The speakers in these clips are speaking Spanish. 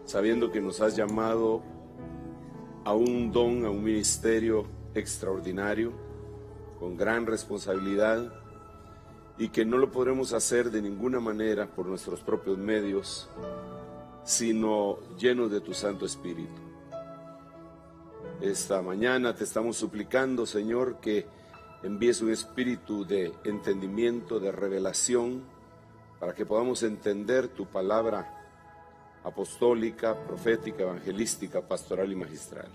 sabiendo que nos has llamado a un don, a un ministerio extraordinario, con gran responsabilidad, y que no lo podremos hacer de ninguna manera por nuestros propios medios, sino llenos de tu Santo Espíritu. Esta mañana te estamos suplicando, Señor, que envíes un espíritu de entendimiento, de revelación, para que podamos entender tu palabra apostólica, profética, evangelística, pastoral y magistral.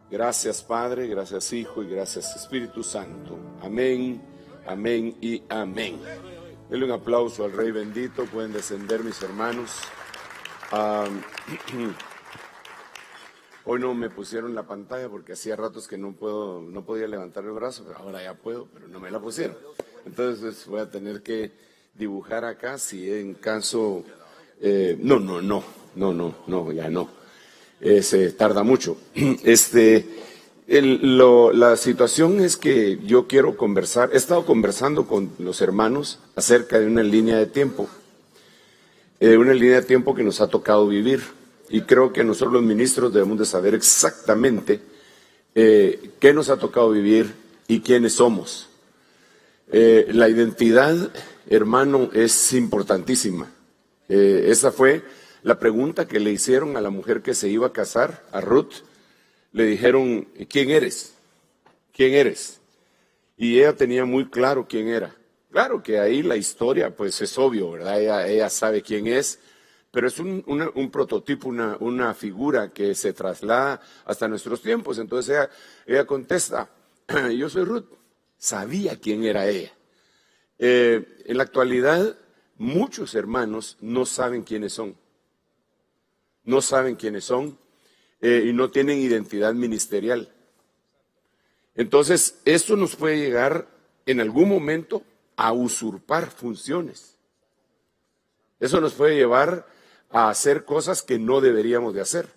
Gracias, Padre, gracias, Hijo, y gracias, Espíritu Santo. Amén, amén y amén. Denle un aplauso al Rey bendito. Pueden descender, mis hermanos. Hoy no me pusieron la pantalla porque hacía ratos que no podía levantar el brazo, pero ahora ya puedo, pero no me la pusieron. Entonces voy a tener que dibujar acá si en caso... ya no. Se tarda mucho. La situación es que yo quiero conversar. He estado conversando con los hermanos acerca de una línea de tiempo. Una línea de tiempo que nos ha tocado vivir. Y creo que nosotros los ministros debemos de saber exactamente qué nos ha tocado vivir y quiénes somos. La identidad, hermano, es importantísima. Esa fue la pregunta que le hicieron a la mujer que se iba a casar, a Ruth. Le dijeron, ¿quién eres? ¿Quién eres? Y ella tenía muy claro quién era. Claro que ahí la historia, pues es obvio, ¿verdad? Ella sabe quién es, pero es un prototipo, una figura que se traslada hasta nuestros tiempos. Entonces ella contesta, yo soy Ruth. Sabía quién era ella. En la actualidad, muchos hermanos no saben quiénes son. No saben quiénes son y no tienen identidad ministerial. Entonces, esto nos puede llegar en algún momento a usurpar funciones. Eso nos puede llevar a hacer cosas que no deberíamos de hacer.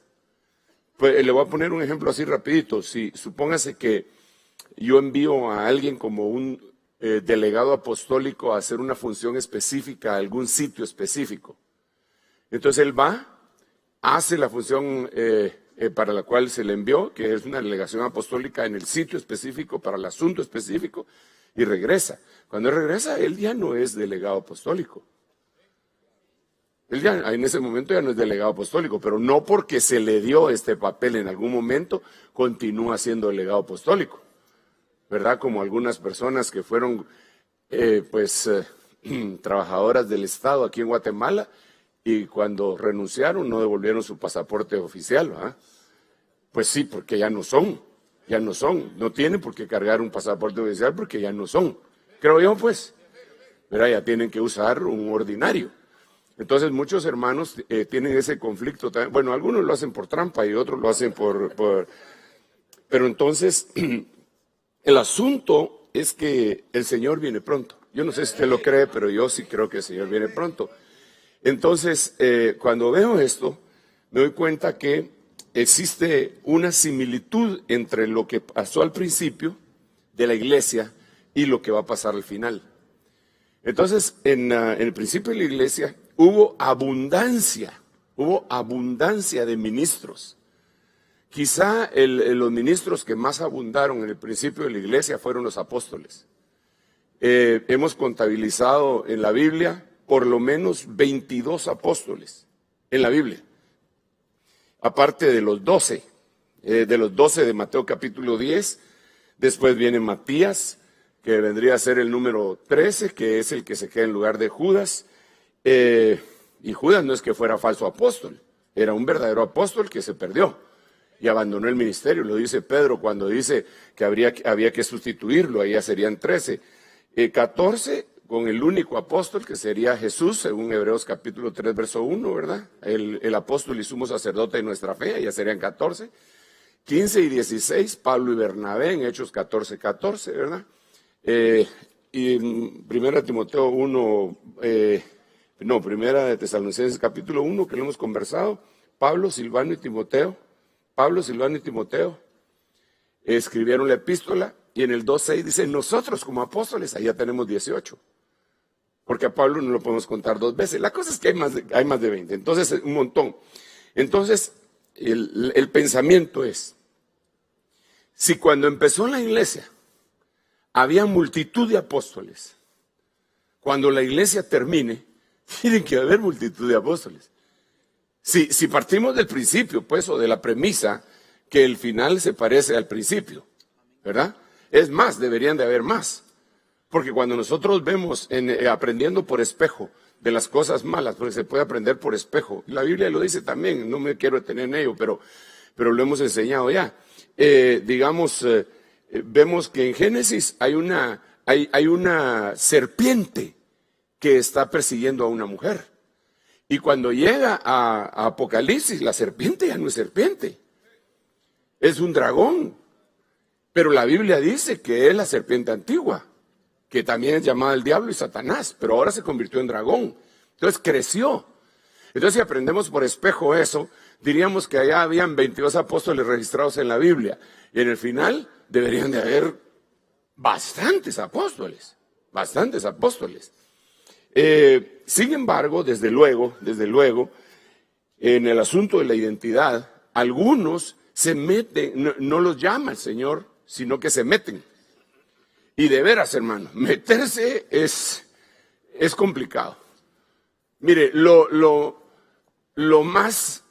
Pues, le voy a poner un ejemplo así rapidito. Si supóngase que yo envío a alguien como un delegado apostólico a hacer una función específica a algún sitio específico. Entonces él va, hace la función para la cual se le envió, que es una delegación apostólica en el sitio específico para el asunto específico, y regresa. Cuando él regresa, él ya no es delegado apostólico. Él ya en ese momento ya no es delegado apostólico, pero no porque se le dio este papel en algún momento, continúa siendo delegado apostólico. ¿Verdad? Como algunas personas que fueron trabajadoras del Estado aquí en Guatemala y cuando renunciaron no devolvieron su pasaporte oficial, ¿verdad? Pues sí, porque ya no son, no tienen por qué cargar un pasaporte oficial porque ya no son, creo yo pues, ¿verdad? Ya tienen que usar un ordinario. Entonces muchos hermanos tienen ese conflicto también. Bueno, algunos lo hacen por trampa y otros lo hacen pero entonces... El asunto es que el Señor viene pronto. Yo no sé si usted lo cree, pero yo sí creo que el Señor viene pronto. Entonces, cuando veo esto, me doy cuenta que existe una similitud entre lo que pasó al principio de la iglesia y lo que va a pasar al final. Entonces, en el principio de la iglesia hubo abundancia de ministros. Quizá los ministros que más abundaron en el principio de la iglesia fueron los apóstoles. Hemos contabilizado en la Biblia por lo menos 22 apóstoles en la Biblia. Aparte de los 12 de Mateo capítulo 10, después viene Matías, que vendría a ser el número 13, que es el que se queda en lugar de Judas. Y Judas no es que fuera falso apóstol, era un verdadero apóstol que se perdió y abandonó el ministerio. Lo dice Pedro cuando dice que había que sustituirlo, ahí ya serían 13. 14 con el único apóstol que sería Jesús, según Hebreos capítulo 3, verso 1, ¿verdad? El apóstol y sumo sacerdote de nuestra fe, ya serían 14. 15 y 16, Pablo y Bernabé en Hechos 14, ¿verdad? Y en Primera de Tesalonicenses capítulo 1, que lo hemos conversado, Pablo, Silvano y Timoteo escribieron la epístola y en el 2.6 dice, nosotros como apóstoles, allá tenemos 18. Porque a Pablo no lo podemos contar 2 veces. La cosa es que hay más de 20, entonces un montón. Entonces, el pensamiento es, si cuando empezó la iglesia había multitud de apóstoles, cuando la iglesia termine, tiene que haber multitud de apóstoles. Si partimos del principio, pues, o de la premisa que el final se parece al principio, ¿verdad? Es más, deberían de haber más. Porque cuando nosotros vemos aprendiendo por espejo de las cosas malas, porque se puede aprender por espejo, la Biblia lo dice también, no me quiero detener en ello, pero lo hemos enseñado ya. Vemos que en Génesis hay una serpiente que está persiguiendo a una mujer. Y cuando llega a Apocalipsis, la serpiente ya no es serpiente, es un dragón. Pero la Biblia dice que es la serpiente antigua, que también es llamada el diablo y Satanás, pero ahora se convirtió en dragón. Entonces creció. Entonces si aprendemos por espejo eso, diríamos que allá habían 22 apóstoles registrados en la Biblia. Y en el final deberían de haber bastantes apóstoles, bastantes apóstoles. Sin embargo, desde luego, en el asunto de la identidad, algunos se meten, no los llama el Señor, sino que se meten. Y de veras, hermano, meterse es complicado. Mire, lo más,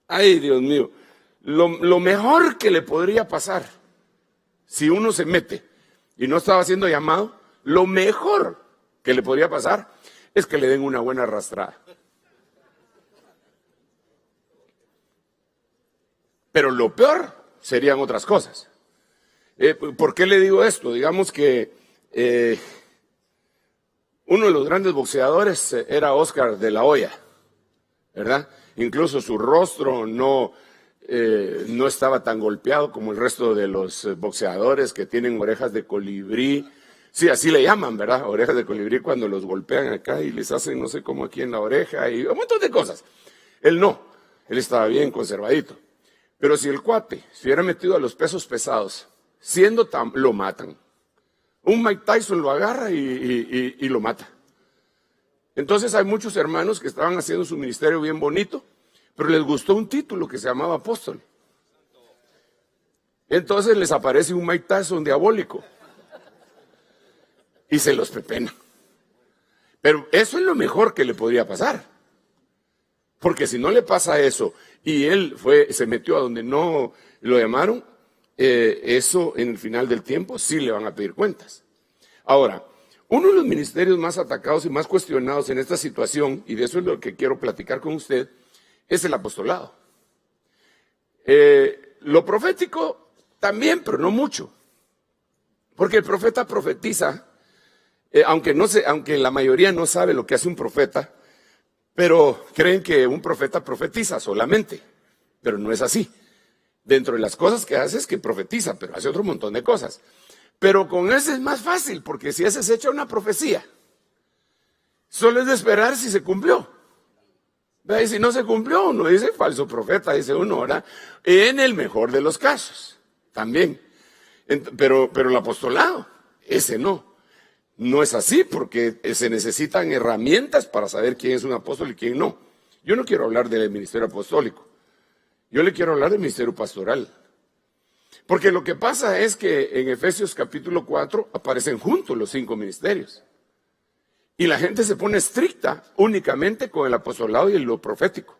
ay Dios mío, lo mejor que le podría pasar, si uno se mete y no estaba siendo llamado, lo mejor que le podría pasar es que le den una buena arrastrada. Pero lo peor serían otras cosas. ¿Por qué le digo esto? Digamos que uno de los grandes boxeadores era Oscar de la Hoya, ¿verdad? Incluso su rostro no estaba tan golpeado como el resto de los boxeadores que tienen orejas de colibrí. Sí, así le llaman, ¿verdad? Orejas de colibrí cuando los golpean acá y les hacen no sé cómo aquí en la oreja y un montón de cosas. Él no, él estaba bien conservadito. Pero si el cuate se hubiera metido a los pesos pesados, lo matan. Un Mike Tyson lo agarra y lo mata. Entonces hay muchos hermanos que estaban haciendo su ministerio bien bonito, pero les gustó un título que se llamaba apóstol. Entonces les aparece un Mike Tyson diabólico y se los pepena. Pero eso es lo mejor que le podría pasar. Porque si no le pasa eso y él se metió a donde no lo llamaron, eso en el final del tiempo sí le van a pedir cuentas. Ahora, uno de los ministerios más atacados y más cuestionados en esta situación, y de eso es lo que quiero platicar con usted, es el apostolado. Lo profético también, pero no mucho. Porque el profeta profetiza, aunque la mayoría no sabe lo que hace un profeta, pero creen que un profeta profetiza solamente, pero no es así. Dentro de las cosas que hace es que profetiza, pero hace otro montón de cosas. Pero con ese es más fácil, porque si ese se echa una profecía, solo es de esperar si se cumplió. Y si no se cumplió, uno dice falso profeta, dice uno, ¿verdad? En el mejor de los casos, también. Pero el apostolado, ese no. No es así, porque se necesitan herramientas para saber quién es un apóstol y quién no. Yo no quiero hablar del ministerio apostólico. Yo le quiero hablar del ministerio pastoral. Porque lo que pasa es que en Efesios capítulo 4 aparecen juntos los 5 ministerios. Y la gente se pone estricta únicamente con el apostolado y lo profético.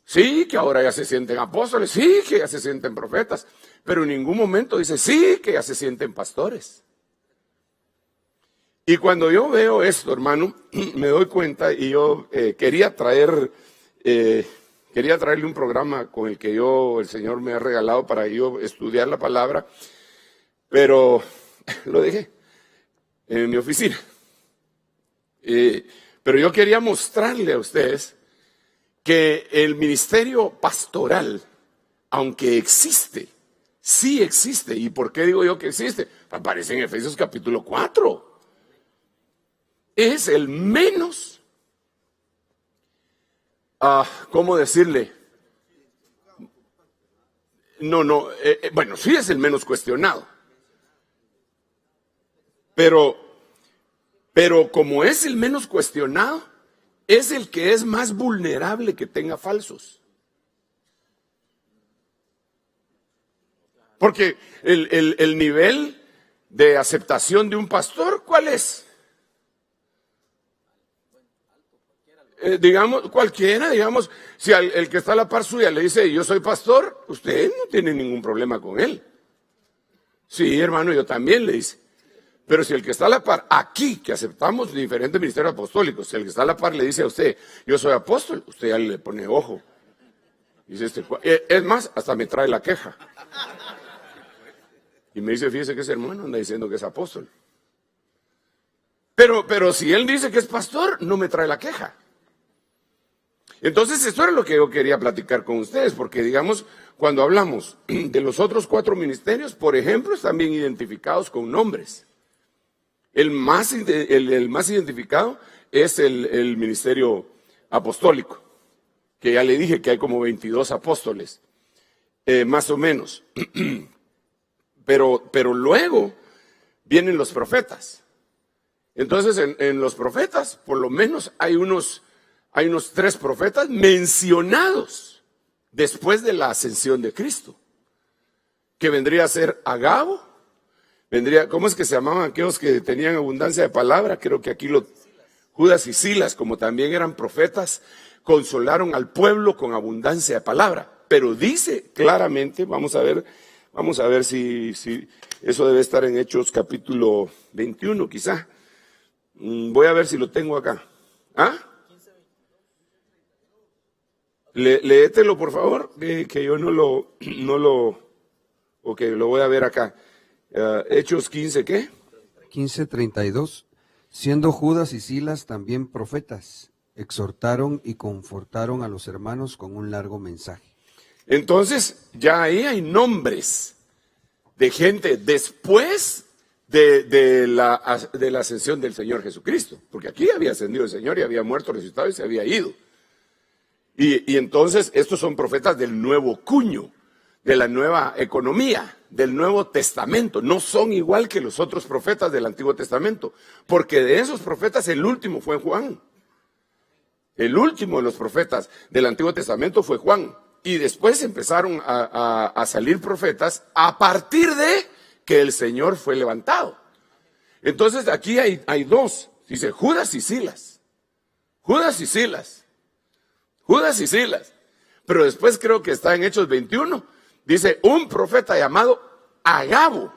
Sí, que ahora ya se sienten apóstoles, sí, que ya se sienten profetas. Pero en ningún momento dice, sí, que ya se sienten pastores. Y cuando yo veo esto, hermano, me doy cuenta y yo quería traerle un programa con el que el Señor me ha regalado para yo estudiar la palabra, pero lo dejé en mi oficina. Pero yo quería mostrarle a ustedes que el ministerio pastoral, aunque existe, sí existe. ¿Y por qué digo yo que existe? Aparece en Efesios capítulo 4. Es el menos, ¿cómo decirle? Bueno, sí es el menos cuestionado. Pero como es el menos cuestionado, es el que es más vulnerable que tenga falsos. Porque el nivel de aceptación de un pastor, ¿cuál es? Digamos, cualquiera, digamos, si el que está a la par suya le dice, yo soy pastor, usted no tiene ningún problema con él. Sí, hermano, yo también, le dice. Pero si el que está a la par, aquí, que aceptamos diferentes ministerios apostólicos, si el que está a la par le dice a usted, yo soy apóstol, usted ya le pone ojo. Dice es más, hasta me trae la queja. Y me dice, fíjese que ese hermano anda diciendo que es apóstol. Pero si él dice que es pastor, no me trae la queja. Entonces, esto era lo que yo quería platicar con ustedes, porque digamos, cuando hablamos de los otros 4 ministerios, por ejemplo, están bien identificados con nombres. El más identificado es el ministerio apostólico, que ya le dije que hay como 22 apóstoles, más o menos. Pero luego vienen los profetas. Entonces, en los profetas, por lo menos hay unos 3 profetas mencionados después de la ascensión de Cristo, que vendría a ser Agabo, ¿cómo es que se llamaban aquellos que tenían abundancia de palabra? Creo que aquí Judas y Silas, como también eran profetas, consolaron al pueblo con abundancia de palabra. Pero dice claramente, vamos a ver si eso debe estar en Hechos capítulo 21 quizá. Voy a ver si lo tengo acá. ¿Ah? Léetelo por favor, que yo no lo, ok, lo voy a ver acá. Hechos 15, ¿qué? 15:32. Siendo Judas y Silas también profetas, exhortaron y confortaron a los hermanos con un largo mensaje. Entonces, ya ahí hay nombres de gente después de la ascensión del Señor Jesucristo, porque aquí había ascendido el Señor y había muerto, resucitado y se había ido. Y entonces estos son profetas del nuevo cuño, de la nueva economía, del Nuevo Testamento. No son igual que los otros profetas del Antiguo Testamento, porque de esos profetas el último fue Juan. El último de los profetas del Antiguo Testamento fue Juan. Y después empezaron a salir profetas a partir de que el Señor fue levantado. Entonces aquí hay 2, dice Judas y Silas. Judas y Silas. Judas y Silas. Pero después creo que está en Hechos 21. Dice un profeta llamado Agabo.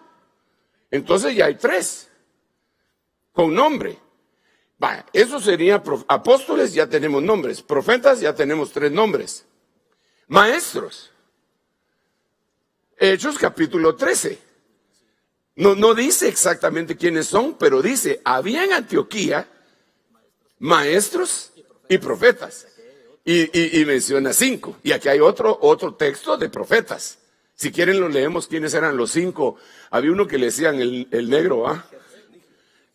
Entonces ya hay 3 con nombre. Eso sería apóstoles, ya tenemos nombres. Profetas, ya tenemos 3 nombres. Maestros. Hechos capítulo 13. No dice exactamente quiénes son, pero dice, había en Antioquía maestros y profetas. Y menciona 5. Y aquí hay otro texto de profetas. Si quieren lo leemos quiénes eran los 5. Había uno que le decían el negro, ¿ah?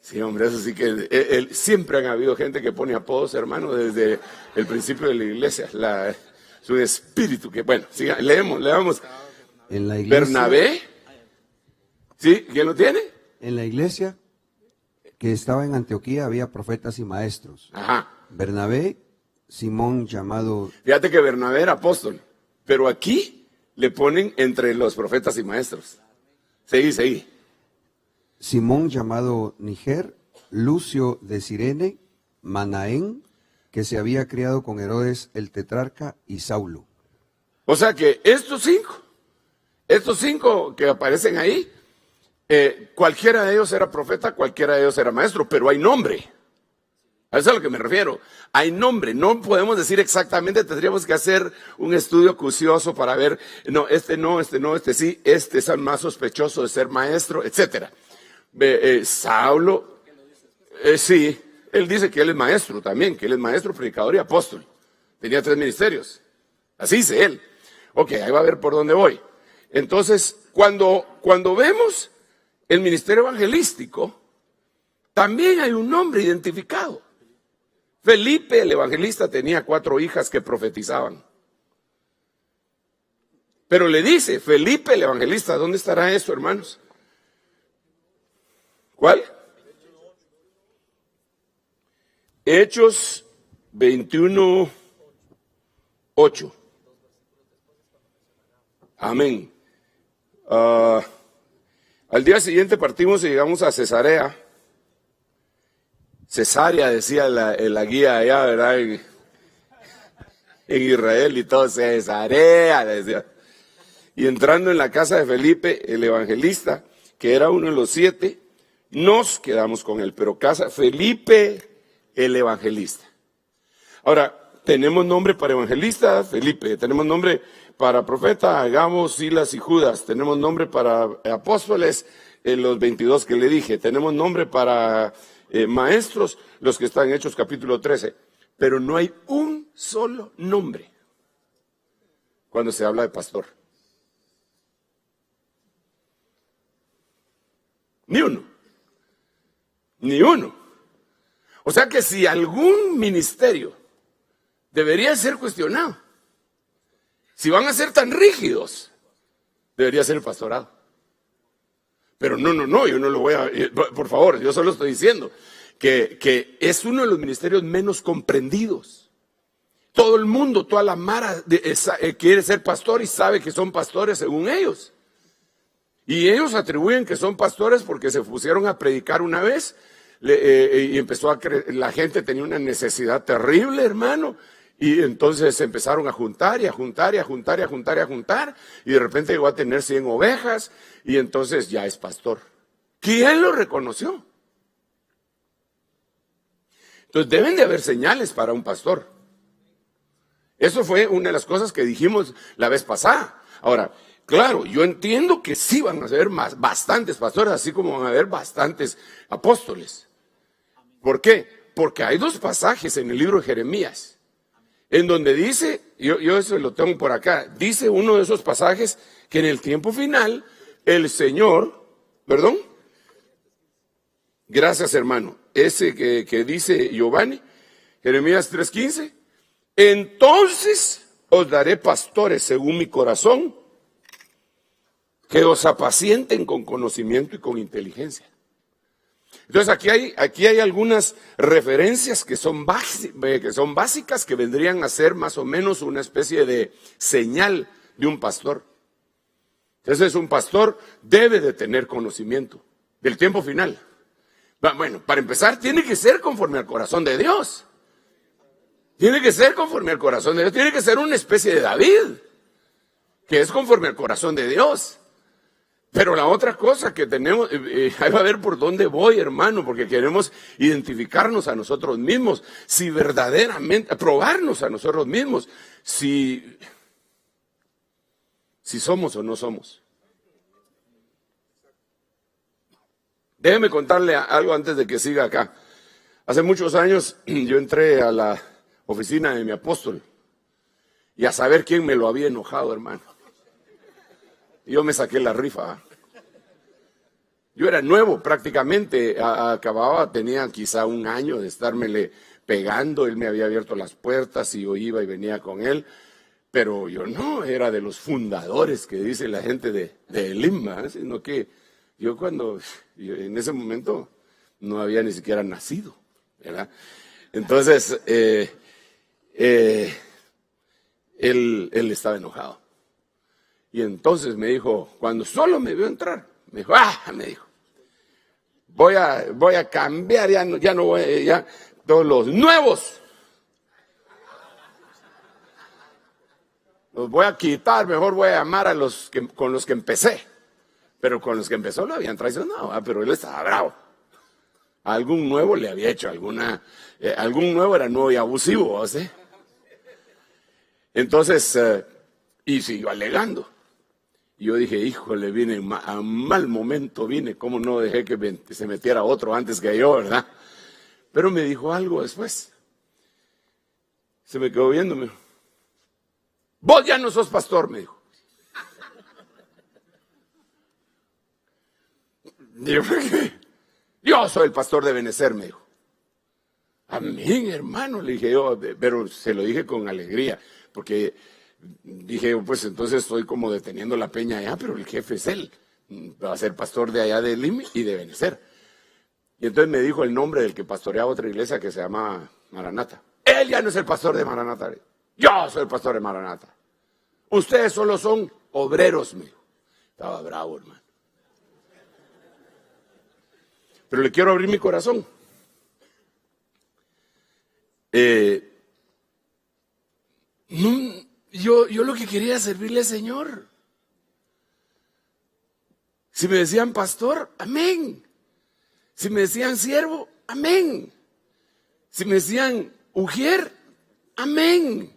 Sí, hombre, eso sí que siempre han habido gente que pone apodos, hermano, desde el principio de la iglesia. Es un espíritu que, bueno, siga, leamos. En la iglesia, Bernabé, ¿sí? ¿Quién lo tiene? En la iglesia que estaba en Antioquía había profetas y maestros. Ajá. Bernabé, Simón llamado... Fíjate que Bernabé era apóstol, pero aquí le ponen entre los profetas y maestros. Seguí. Simón llamado Niger, Lucio de Cirene, Manaén, que se había criado con Herodes el tetrarca, y Saulo. O sea que estos cinco que aparecen ahí, cualquiera de ellos era profeta, cualquiera de ellos era maestro, pero hay nombre. A eso es a lo que me refiero. Hay nombre, no podemos decir exactamente, tendríamos que hacer un estudio acucioso para ver, este sí, este es el más sospechoso de ser maestro, etcétera. Saulo, sí, él dice que él es maestro también, que él es maestro, predicador y apóstol. Tenía 3 ministerios. Así dice él. Ok, ahí va a ver por dónde voy. Entonces, cuando vemos el ministerio evangelístico, también hay un nombre identificado. Felipe, el evangelista, tenía 4 hijas que profetizaban. Pero le dice, Felipe, el evangelista, ¿dónde estará eso, hermanos? ¿Cuál? Hechos 21:8. Amén. Al día siguiente partimos y llegamos a Cesarea. Cesarea decía la guía allá, ¿verdad? En Israel y todo, Cesarea decía. Y entrando en la casa de Felipe, el evangelista, que era uno de los 7, nos quedamos con él. Pero casa Felipe, el evangelista. Ahora, tenemos nombre para evangelista, Felipe. Tenemos nombre para profeta, Agabo, Silas y Judas. Tenemos nombre para apóstoles, los 22 que le dije. Tenemos nombre para maestros, los que están en Hechos capítulo 13. Pero no hay un solo nombre cuando se habla de pastor. Ni uno. Ni uno. O sea que si algún ministerio debería ser cuestionado, si van a ser tan rígidos, debería ser el pastorado. Pero no, yo no lo voy a... Por favor, yo solo estoy diciendo que es uno de los ministerios menos comprendidos. Todo el mundo, toda la mara quiere ser pastor y sabe que son pastores según ellos. Y ellos atribuyen que son pastores porque se pusieron a predicar una vez y la gente tenía una necesidad terrible, hermano. Y entonces se empezaron a juntar y a juntar y a juntar y a juntar y a juntar. Y de repente llegó a tener 100 ovejas y entonces ya es pastor. ¿Quién lo reconoció? Entonces deben de haber señales para un pastor. Eso fue una de las cosas que dijimos la vez pasada. Ahora, claro, yo entiendo que sí van a haber bastantes pastores, así como van a haber bastantes apóstoles. ¿Por qué? Porque hay 2 pasajes en el libro de Jeremías, en donde dice, yo eso lo tengo por acá, dice uno de esos pasajes que en el tiempo final el Señor, ¿perdón? Gracias, hermano. Ese que dice Giovanni, Jeremías 3:15, entonces os daré pastores según mi corazón, que os apacienten con conocimiento y con inteligencia. Entonces aquí hay algunas referencias que son básicas, que vendrían a ser más o menos una especie de señal de un pastor. Entonces un pastor debe de tener conocimiento del tiempo final. Bueno, para empezar tiene que ser conforme al corazón de Dios. Tiene que ser conforme al corazón de Dios. Tiene que ser una especie de David, que es conforme al corazón de Dios. Pero la otra cosa que tenemos, ahí va a ver por dónde voy, hermano, porque queremos identificarnos a nosotros mismos, si verdaderamente, probarnos a nosotros mismos, si somos o no somos. Déjeme contarle algo antes de que siga acá. Hace muchos años yo entré a la oficina de mi apóstol y a saber quién me lo había enojado, hermano. Yo me saqué la rifa. Yo era nuevo prácticamente, tenía quizá 1 año de estármele pegando, él me había abierto las puertas y yo iba y venía con él, pero yo no era de los fundadores que dice la gente de Lima, sino que yo en ese momento no había ni siquiera nacido, ¿verdad? Entonces, él estaba enojado. Y entonces me dijo, cuando solo me vio entrar, me dijo, voy a cambiar, ya no voy, ya todos los nuevos los voy a quitar, mejor voy a llamar a con los que empecé. Pero con los que empezó lo habían traicionado, pero él estaba bravo. Algún nuevo le había hecho algún nuevo era nuevo y abusivo, ¿sí? Entonces, y siguió alegando. Y yo dije, híjole, a mal momento vine, ¿cómo no dejé que se metiera otro antes que yo, verdad? Pero me dijo algo después. Se me quedó viéndome. Vos ya no sos pastor, me dijo. Yo soy el pastor de Benecer, me dijo. Amén, hermano, le dije yo, pero se lo dije con alegría, porque dije, pues entonces estoy como deteniendo la peña allá, pero el jefe es él, va a ser pastor de allá de Lima y de Benecer. Y entonces me dijo el nombre del que pastoreaba otra iglesia que se llama Maranata. él ya no es el pastor de Maranata. Yo soy el pastor de Maranata. Ustedes solo son obreros, me dijo. Estaba bravo, hermano. Pero le quiero abrir mi corazón. Yo lo que quería es servirle al Señor. Si me decían pastor, amén. Si me decían siervo, amén. Si me decían ujier, amén.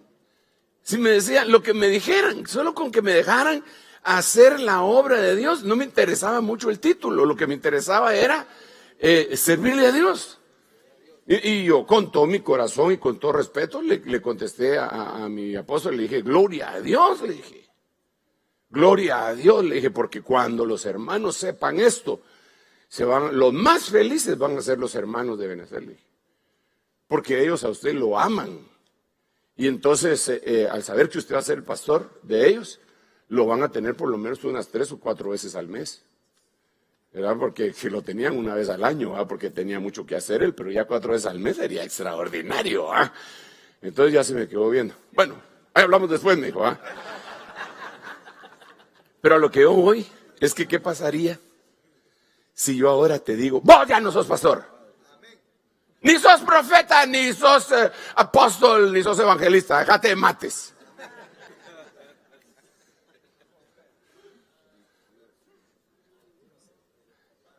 Si me decían lo que me dijeran, solo con que me dejaran hacer la obra de Dios, no me interesaba mucho el título, lo que me interesaba era servirle a Dios. Y yo con todo mi corazón y con todo respeto le contesté a mi apóstol, le dije, gloria a Dios, le dije. Gloria a Dios, le dije, porque cuando los hermanos sepan esto, los más felices van a ser los hermanos de Benecer, le dije. Porque ellos a usted lo aman. Y entonces, al saber que usted va a ser el pastor de ellos, lo van a tener por lo menos unas 3 o 4 veces al mes. ¿Verdad? Porque si lo tenían una vez al año, ¿verdad? Porque tenía mucho que hacer él, pero ya 4 veces al mes sería extraordinario. ¿verdad? Entonces ya se me quedó viendo. Bueno, ahí hablamos después, me dijo. ¿verdad? Pero a lo que yo voy es que ¿qué pasaría si yo ahora te digo, vos ya no sos pastor? Ni sos profeta, ni sos apóstol, ni sos evangelista, déjate de mates.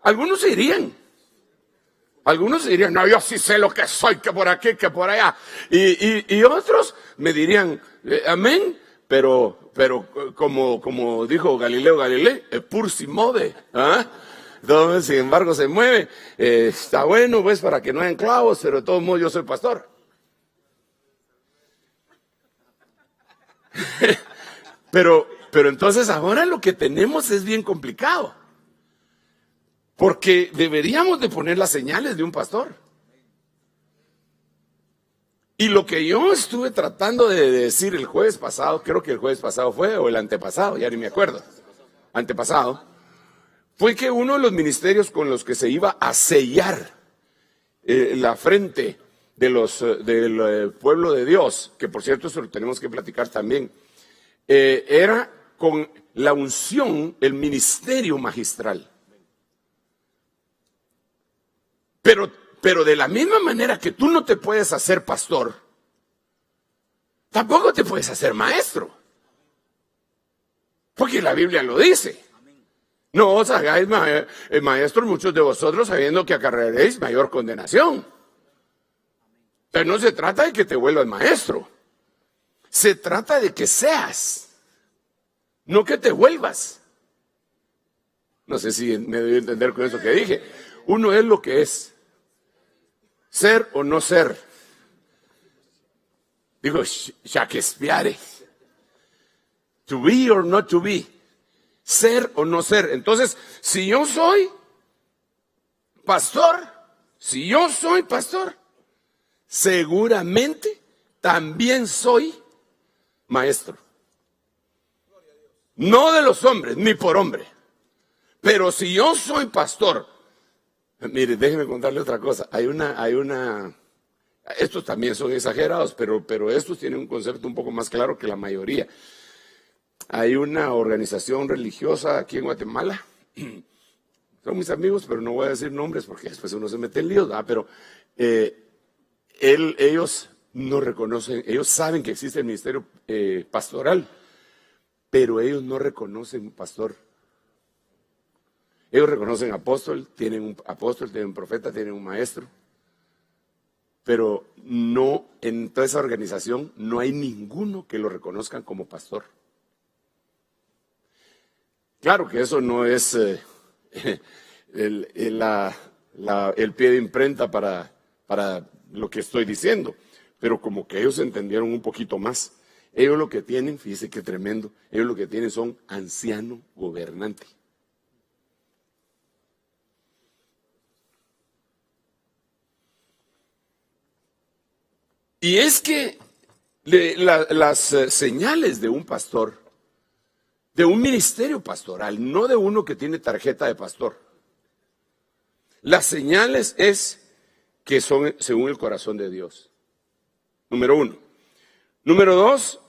Algunos se irían. Algunos dirían, no, yo sí sé lo que soy, que por aquí, que por allá. Y otros me dirían, amén, pero como dijo Galileo Galilei, pur si move. ¿ah? Entonces, sin embargo, se mueve. Está bueno, pues, para que no hayan clavos, pero de todos modos yo soy pastor. pero entonces ahora lo que tenemos es bien complicado. Porque deberíamos de poner las señales de un pastor. Y lo que yo estuve tratando de decir el jueves pasado, creo que el jueves pasado fue, o el antepasado, ya ni me acuerdo, antepasado, fue que uno de los ministerios con los que se iba a sellar la frente del pueblo de Dios, que por cierto eso lo tenemos que platicar también, era con la unción, el ministerio magistral. Pero de la misma manera que tú no te puedes hacer pastor, tampoco te puedes hacer maestro. Porque la Biblia lo dice. No os hagáis maestros muchos de vosotros sabiendo que acarrearéis mayor condenación. Pero no se trata de que te vuelvas maestro. Se trata de que seas, no que te vuelvas. No sé si me doy a entender con eso que dije. Uno es lo que es. Ser o no ser. Digo, Shakespeare. To be or not to be. Ser o no ser. Entonces, si yo soy pastor, seguramente también soy maestro. No de los hombres, ni por hombre. Pero si yo soy pastor, mire, déjeme contarle otra cosa. Hay una, estos también son exagerados, pero estos tienen un concepto un poco más claro que la mayoría. Hay una organización religiosa aquí en Guatemala. Son mis amigos, pero no voy a decir nombres porque después uno se mete en líos, ¿verdad? Pero ellos no reconocen, ellos saben que existe el ministerio pastoral, pero ellos no reconocen pastor. Ellos reconocen apóstol, tienen un profeta, tienen un maestro, pero no, en toda esa organización no hay ninguno que lo reconozcan como pastor. Claro que eso no es el pie de imprenta para lo que estoy diciendo, pero como que ellos entendieron un poquito más. Ellos lo que tienen, fíjese qué tremendo, ellos lo que tienen son anciano gobernante. Y es que las señales de un pastor, de un ministerio pastoral, no de uno que tiene tarjeta de pastor, las señales es que son según el corazón de Dios. Número 1. Número 2,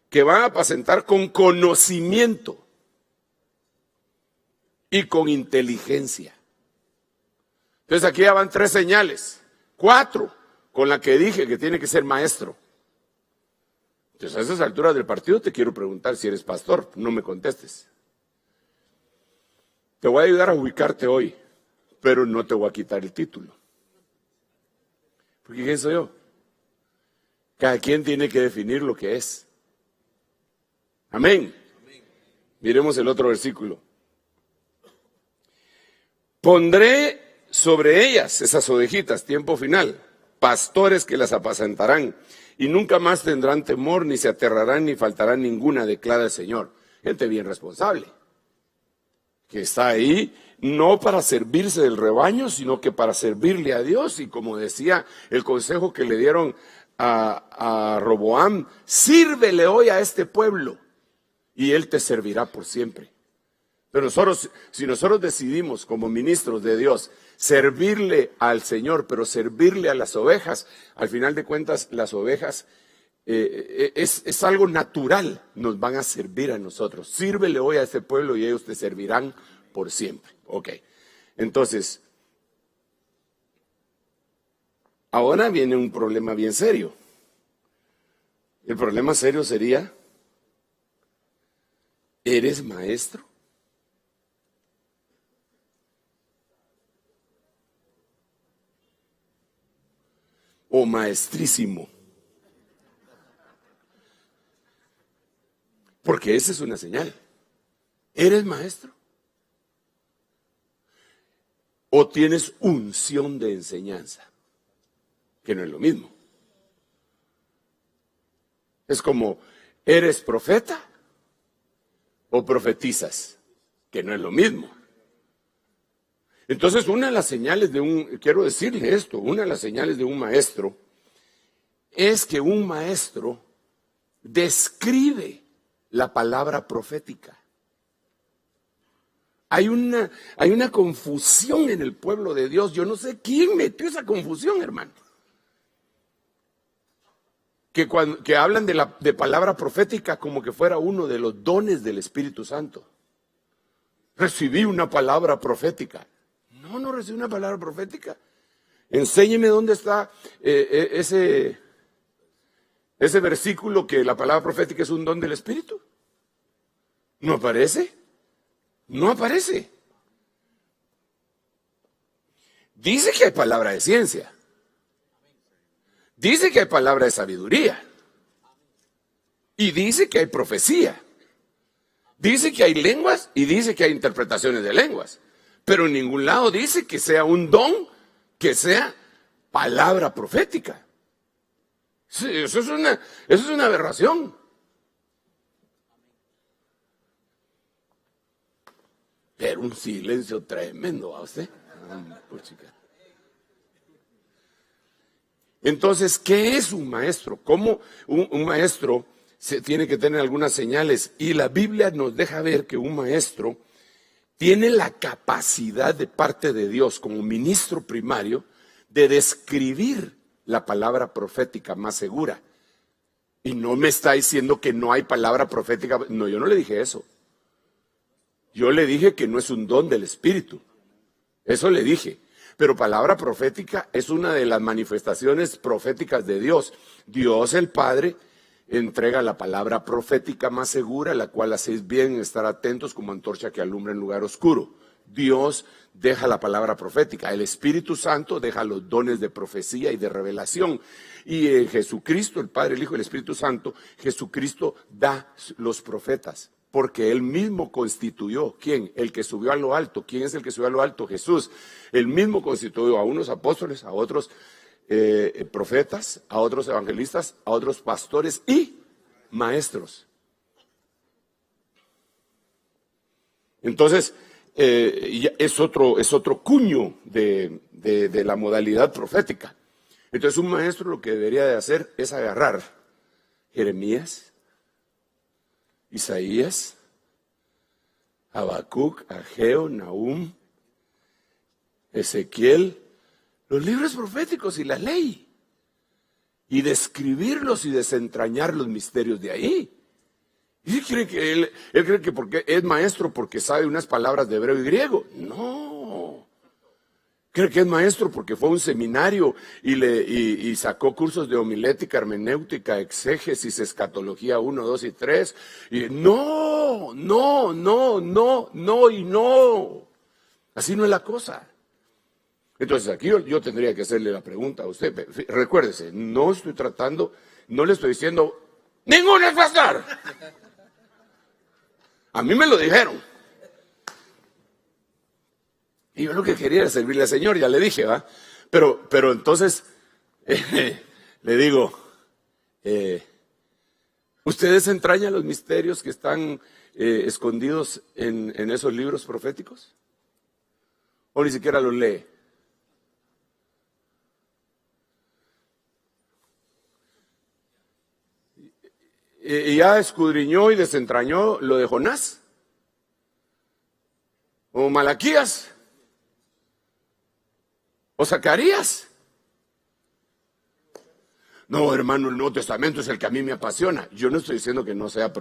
que va a apacentar con conocimiento y con inteligencia. Entonces aquí ya van 3 señales. 4, con la que dije que tiene que ser maestro. Entonces a esas alturas del partido te quiero preguntar si eres pastor. No me contestes. Te voy a ayudar a ubicarte hoy, pero no te voy a quitar el título. Porque ¿quién soy yo? Cada quien tiene que definir lo que es. Amén. Miremos el otro versículo. Pondré sobre ellas, esas ovejitas, tiempo final, pastores que las apacentarán, y nunca más tendrán temor, ni se aterrarán, ni faltará ninguna, declara el Señor. Gente bien responsable, que está ahí no para servirse del rebaño, sino que para servirle a Dios. Y como decía el consejo que le dieron a Roboam, sírvele hoy a este pueblo y él te servirá por siempre. Pero nosotros, si nosotros decidimos como ministros de Dios servirle al Señor, pero servirle a las ovejas, al final de cuentas las ovejas es algo natural, nos van a servir a nosotros. Sírvele hoy a este pueblo y ellos te servirán por siempre. Ok, entonces, ahora viene un problema bien serio. El problema serio sería, ¿eres maestro? ¿O maestrísimo? Porque esa es una señal. ¿Eres maestro? ¿O tienes unción de enseñanza? Que no es lo mismo. Es como, ¿eres profeta o profetizas? Que no es lo mismo. Entonces, una de las señales quiero decirle esto, una de las señales de un maestro es que un maestro describe la palabra profética. Hay una confusión en el pueblo de Dios. Yo no sé quién metió esa confusión, hermano. Que hablan de palabra profética como que fuera uno de los dones del Espíritu Santo. Recibí una palabra profética. No recibí una palabra profética. Enséñeme dónde está ese versículo que la palabra profética es un don del Espíritu. ¿No aparece? No aparece. Dice que hay palabra de ciencia. Dice que hay palabra de sabiduría. Y dice que hay profecía. Dice que hay lenguas y dice que hay interpretaciones de lenguas. Pero en ningún lado dice que sea un don, que sea palabra profética. Sí, eso es una aberración. Pero un silencio tremendo, ¿a usted? Entonces, ¿qué es un maestro? ¿Cómo un maestro tiene que tener algunas señales? Y la Biblia nos deja ver que un maestro tiene la capacidad de parte de Dios como ministro primario de describir la palabra profética más segura. Y no me está diciendo que no hay palabra profética. No, yo no le dije eso. Yo le dije que no es un don del Espíritu. Eso le dije. Pero palabra profética es una de las manifestaciones proféticas de Dios. Dios el Padre entrega la palabra profética más segura, la cual hacéis bien en estar atentos como antorcha que alumbra en lugar oscuro. Dios deja la palabra profética. El Espíritu Santo deja los dones de profecía y de revelación. Y en Jesucristo, el Padre, el Hijo y el Espíritu Santo, Jesucristo da los profetas. Porque Él mismo constituyó, ¿quién? El que subió a lo alto. ¿Quién es el que subió a lo alto? Jesús. Él mismo constituyó a unos apóstoles, a otros profetas, a otros evangelistas, a otros pastores y maestros. Entonces, es otro cuño de la modalidad profética. Entonces, un maestro lo que debería de hacer es agarrar Jeremías, Isaías, Habacuc, Ageo, Nahum, Ezequiel, los libros proféticos y la ley. y describirlos y desentrañar los misterios de ahí. ¿Y cree que él cree que porque es maestro porque sabe unas palabras de hebreo y griego? No. Cree que es maestro porque fue a un seminario y sacó cursos de homilética, hermenéutica, exégesis, escatología 1, 2 y 3. Y no. Así no es la cosa. Entonces aquí yo tendría que hacerle la pregunta a usted. Recuérdese, no le estoy diciendo, ¡ninguno es pastor! A mí me lo dijeron. Y yo lo que quería era servirle al Señor, ya le dije, ¿va? Pero entonces, le digo, ¿ustedes entrañan los misterios que están escondidos en esos libros proféticos? ¿O ni siquiera los lee? Y ya escudriñó y desentrañó lo de Jonás, o Malaquías, o Zacarías. No, hermano, el Nuevo Testamento es el que a mí me apasiona. Yo no estoy diciendo que no sea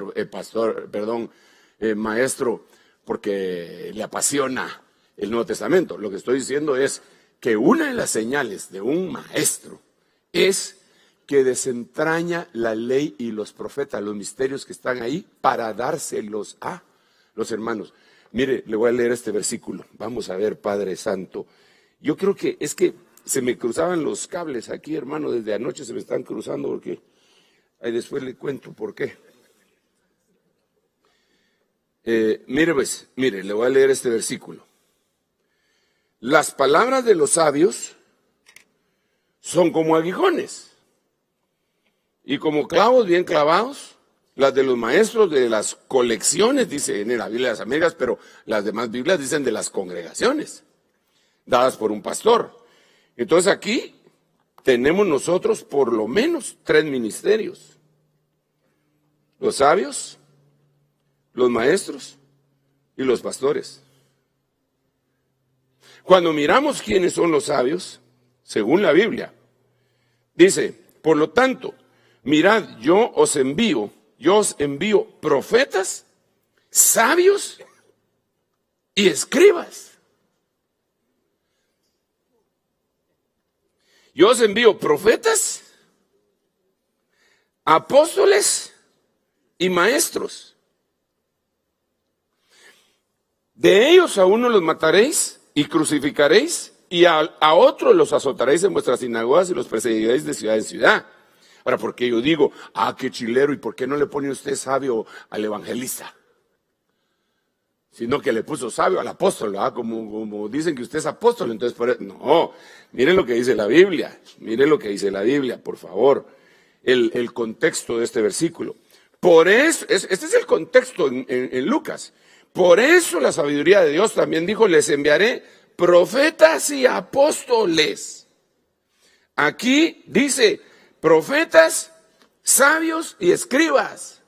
maestro, porque le apasiona el Nuevo Testamento. Lo que estoy diciendo es que una de las señales de un maestro es que desentraña la ley y los profetas, los misterios que están ahí, para dárselos a los hermanos. Mire, le voy a leer este versículo. Vamos a ver, Padre Santo. Yo creo que es que se me cruzaban los cables aquí, hermano, desde anoche se me están cruzando porque ahí después le cuento por qué. Mire, le voy a leer este versículo. Las palabras de los sabios son como aguijones y como clavos bien clavados. Las de los maestros de las colecciones, dice en la Biblia de las Américas, pero las demás Biblias dicen de las congregaciones, dadas por un pastor. Entonces aquí tenemos nosotros por lo menos 3 ministerios. Los sabios, los maestros y los pastores. Cuando miramos quiénes son los sabios, según la Biblia, dice, por lo tanto, mirad, yo os envío profetas, sabios y escribas. Yo os envío profetas, apóstoles y maestros. De ellos a uno los mataréis y crucificaréis, y a otros los azotaréis en vuestras sinagogas y los perseguiréis de ciudad en ciudad. Ahora, porque yo digo, qué chilero, ¿y por qué no le pone usted sabio al evangelista? Sino que le puso sabio al apóstol, ¿verdad? Como dicen que usted es apóstol, entonces por eso, no, miren lo que dice la Biblia, por favor, el contexto de este versículo. Por eso, este es el contexto en Lucas. Por eso la sabiduría de Dios también dijo, les enviaré profetas y apóstoles. Aquí dice, profetas, sabios y escribas.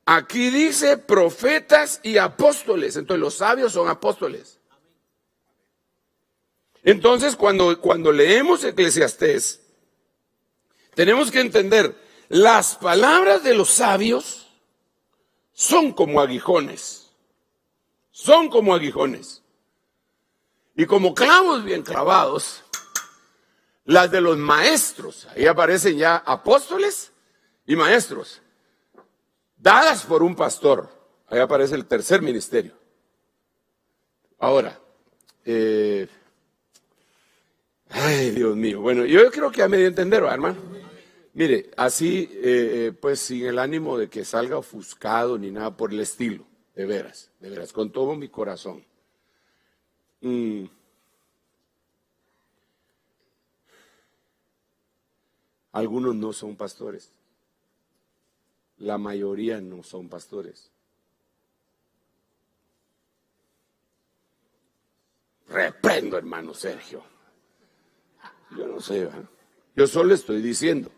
Aquí dice profetas y apóstoles. Entonces los sabios son apóstoles. Entonces cuando leemos Eclesiastés, tenemos que entender, las palabras de los sabios son como aguijones. Son como aguijones. Y como clavos bien clavados, las de los maestros, ahí aparecen ya apóstoles y maestros, dadas por un pastor. Ahí aparece el tercer ministerio. Ahora, ay, Dios mío. Bueno, yo creo que ya me dio a entender, hermano. Mire, así, pues sin el ánimo de que salga ofuscado ni nada por el estilo. De veras, con todo mi corazón. Algunos no son pastores. La mayoría no son pastores. Reprendo, hermano Sergio. Yo no sé, ¿verdad? Yo solo estoy diciendo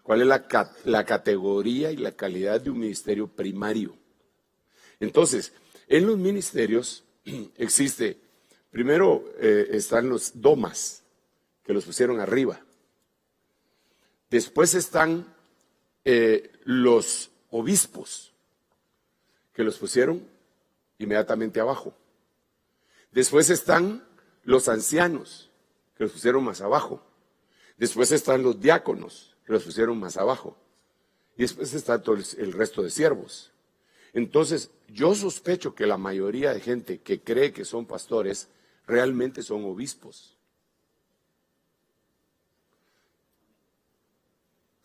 cuál es la categoría y la calidad de un ministerio primario. Entonces, en los ministerios existe, primero están los domas, que los pusieron arriba. Después están los obispos, que los pusieron inmediatamente abajo. Después están los ancianos, que los pusieron más abajo. Después están los diáconos, que los pusieron más abajo. Y después está todo el resto de siervos. Entonces, yo sospecho que la mayoría de gente que cree que son pastores, realmente son obispos.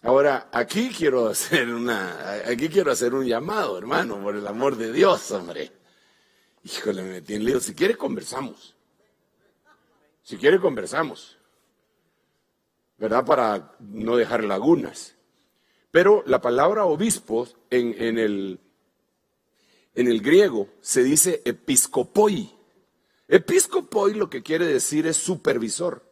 Ahora, aquí quiero hacer un llamado, hermano, por el amor de Dios, hombre. Híjole, me metí en lío. Si quiere, conversamos. Si quiere, conversamos. ¿Verdad? Para no dejar lagunas. Pero la palabra obispo en el griego se dice episkopoi. Episkopoi lo que quiere decir es supervisor.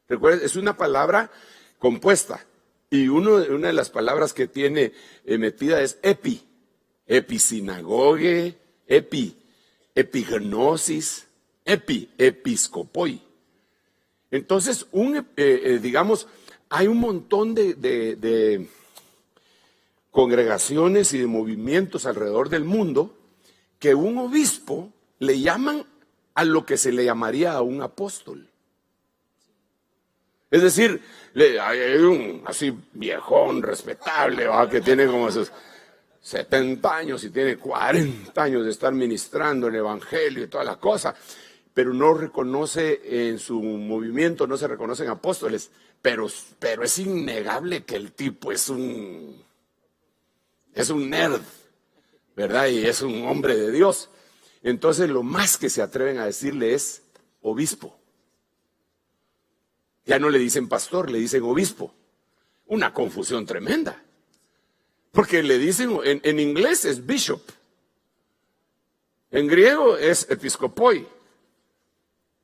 Recuerden, es una palabra compuesta. Y una de las palabras que tiene metida es episinagoge, epignosis, episcopoi. Entonces, digamos, hay un montón de congregaciones y de movimientos alrededor del mundo que un obispo le llaman a lo que se le llamaría a un apóstol. Es decir, hay un así viejón, respetable, ¿va? Que tiene como esos 70 años y tiene 40 años de estar ministrando el evangelio y toda la cosa, pero no reconoce en su movimiento, no se reconocen apóstoles, pero es innegable que el tipo es un nerd, ¿verdad? Y es un hombre de Dios. Entonces lo más que se atreven a decirle es obispo. Ya no le dicen pastor, le dicen obispo. Una confusión tremenda. Porque le dicen, en inglés es bishop. En griego es episcopoi.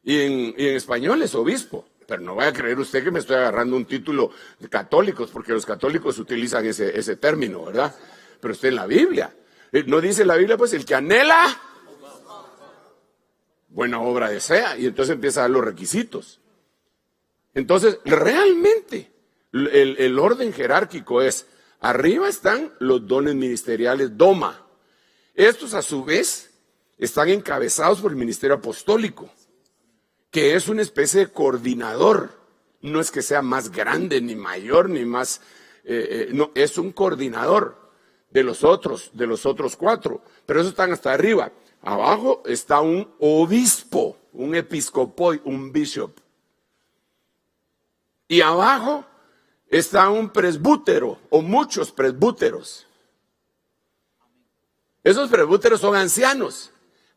Y en español es obispo. Pero no vaya a creer usted que me estoy agarrando un título de católicos, porque los católicos utilizan ese término, ¿verdad? Pero está en la Biblia. ¿No dice la Biblia, pues, el que anhela buena obra desea? Y entonces empieza a dar los requisitos. Entonces, realmente, el orden jerárquico es, arriba están los dones ministeriales, doma. Estos, a su vez, están encabezados por el ministerio apostólico, que es una especie de coordinador. No es que sea más grande, ni mayor, ni más... no, es un coordinador de los otros 4. Pero esos están hasta arriba. Abajo está un obispo, un episcopoi, un bishop. Y abajo está un presbútero o muchos presbúteros. Esos presbúteros son ancianos.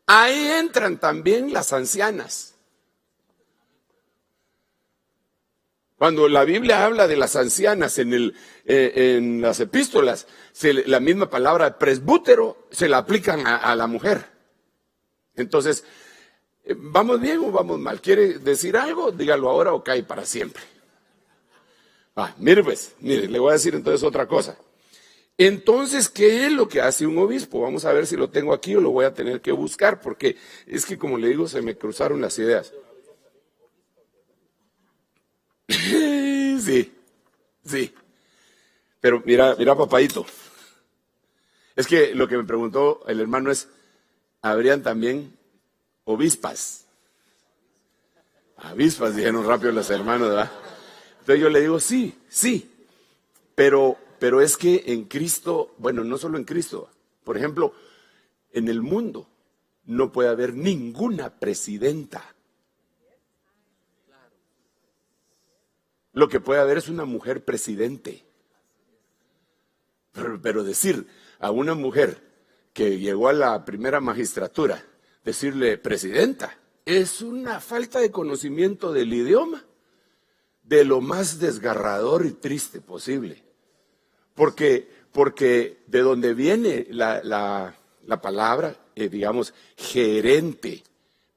Ahí entran también las ancianas. Cuando la Biblia habla de las ancianas en las epístolas, la misma palabra presbútero se la aplican a la mujer. Entonces, ¿vamos bien o vamos mal? ¿Quiere decir algo? Dígalo ahora o cae para siempre. Mire, le voy a decir entonces otra cosa. Entonces, ¿qué es lo que hace un obispo? Vamos a ver si lo tengo aquí o lo voy a tener que buscar, porque es que, como le digo, se me cruzaron las ideas. Sí. Pero mira, papadito. Es que lo que me preguntó el hermano es, ¿habrían también obispas? Avispas, dijeron rápido los hermanos, ¿verdad? Entonces yo le digo, sí, pero es que en Cristo, bueno, no solo en Cristo, por ejemplo, en el mundo no puede haber ninguna presidenta. Lo que puede haber es una mujer presidente. Pero decir a una mujer que llegó a la primera magistratura, decirle presidenta, es una falta de conocimiento del idioma, de lo más desgarrador y triste posible. Porque de donde viene la palabra, digamos, gerente,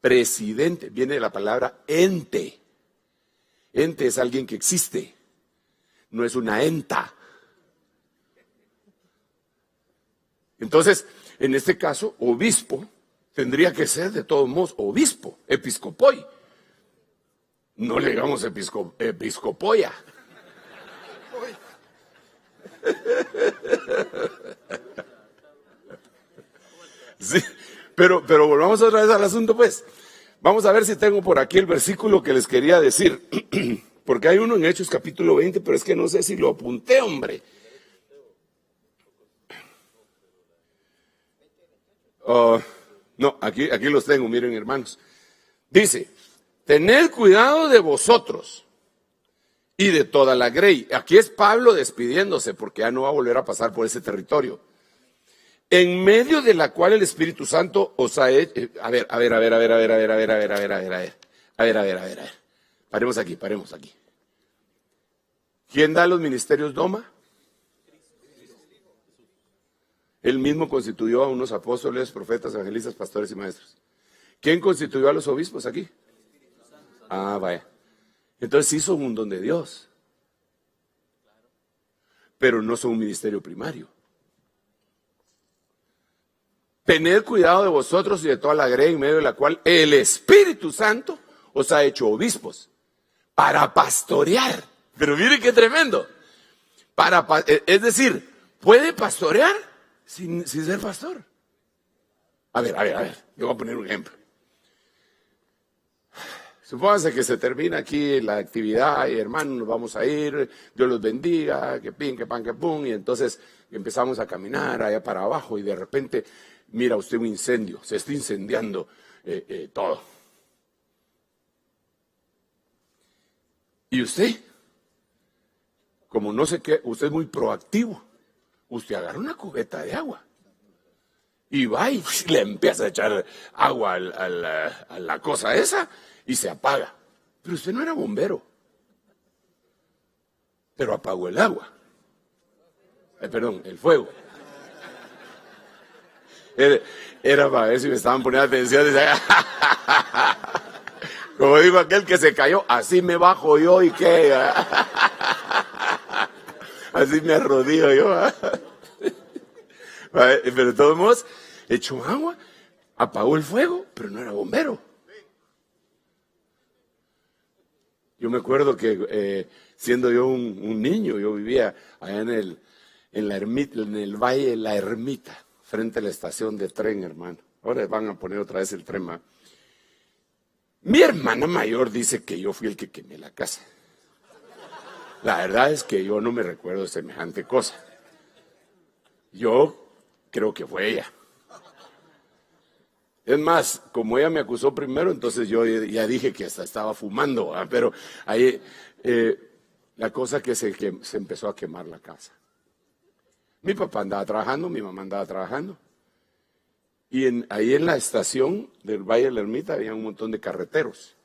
presidente, viene de la palabra ente. Ente es alguien que existe, no es una enta. Entonces, en este caso, obispo tendría que ser de todos modos obispo, episcopoi. No le digamos episcopoia. Sí, pero volvamos otra vez al asunto, pues. Vamos a ver si tengo por aquí el versículo que les quería decir. Porque hay uno en Hechos capítulo 20, pero es que no sé si lo apunté, hombre. No, aquí los tengo, miren, hermanos. Dice, tened cuidado de vosotros y de toda la grey. Aquí es Pablo despidiéndose porque ya no va a volver a pasar por ese territorio. En medio de la cual el Espíritu Santo os ha hecho. A ver. Paremos aquí. ¿Quién da los ministerios Doma? Él mismo constituyó a unos apóstoles, profetas, evangelistas, pastores y maestros. ¿Quién constituyó a los obispos aquí? Ah, vaya. Entonces sí son un don de Dios, pero no son un ministerio primario. Tened cuidado de vosotros y de toda la grey en medio de la cual el Espíritu Santo os ha hecho obispos para pastorear. Pero miren qué tremendo. Es decir, ¿puede pastorear sin ser pastor? A ver. Yo voy a poner un ejemplo. Supónganse que se termina aquí la actividad y hermanos, nos vamos a ir, Dios los bendiga, que pin, que pan, que pum, y entonces empezamos a caminar allá para abajo y de repente mira usted un incendio, se está incendiando todo. Y usted, como no sé qué, usted es muy proactivo, usted agarra una cubeta de agua y va y le empieza a echar agua a la cosa esa y se apaga. Pero usted no era bombero, pero apagó el agua. Perdón, el fuego. Era para ver si me estaban poniendo atención. Como dijo aquel que se cayó, así me bajo yo y qué. Así me arrodillo yo. Pero de todos modos, echó agua, apagó el fuego, pero no era bombero. Yo me acuerdo que siendo yo un niño, yo vivía allá en el Valle de la Ermita, frente a la estación de tren, hermano. Ahora van a poner otra vez el tren, ¿va? Mi hermana mayor dice que yo fui el que quemé la casa. La verdad es que yo no me recuerdo de semejante cosa. Yo creo que fue ella. Es más, como ella me acusó primero, entonces yo ya dije que hasta estaba fumando, ¿verdad? Pero ahí la cosa que se empezó a quemar la casa. Mi papá andaba trabajando, mi mamá andaba trabajando. Y ahí en la estación del Valle de la Ermita había un montón de carreteros.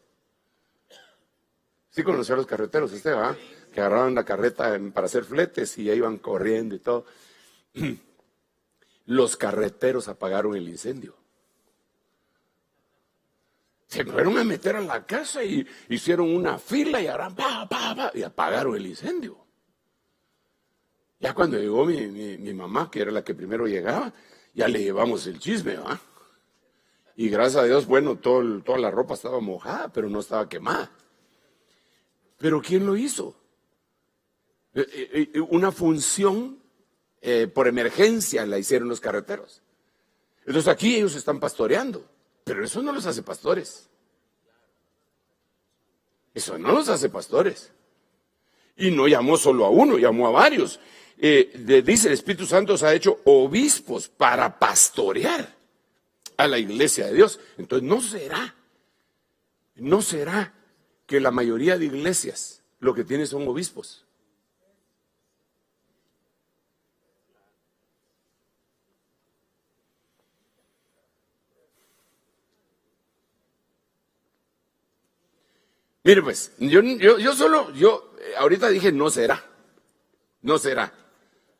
Sí conoció a los carreteros, ¿va? Que agarraban la carreta para hacer fletes y ya iban corriendo y todo. Los carreteros apagaron el incendio. Se fueron a meter a la casa y hicieron una fila y ahora y apagaron el incendio. Ya cuando llegó mi mamá, que era la que primero llegaba, ya le llevamos el chisme, ¿va? Y gracias a Dios, bueno, toda la ropa estaba mojada, pero no estaba quemada. ¿Pero quién lo hizo? Una función por emergencia la hicieron los carreteros. Entonces aquí ellos están pastoreando, pero eso no los hace pastores. Eso no los hace pastores. Y no llamó solo a uno, llamó a varios. Dice el Espíritu Santo os ha hecho obispos para pastorear a la iglesia de Dios. Entonces no será que la mayoría de iglesias lo que tienen son obispos. Mire pues, yo ahorita dije no será.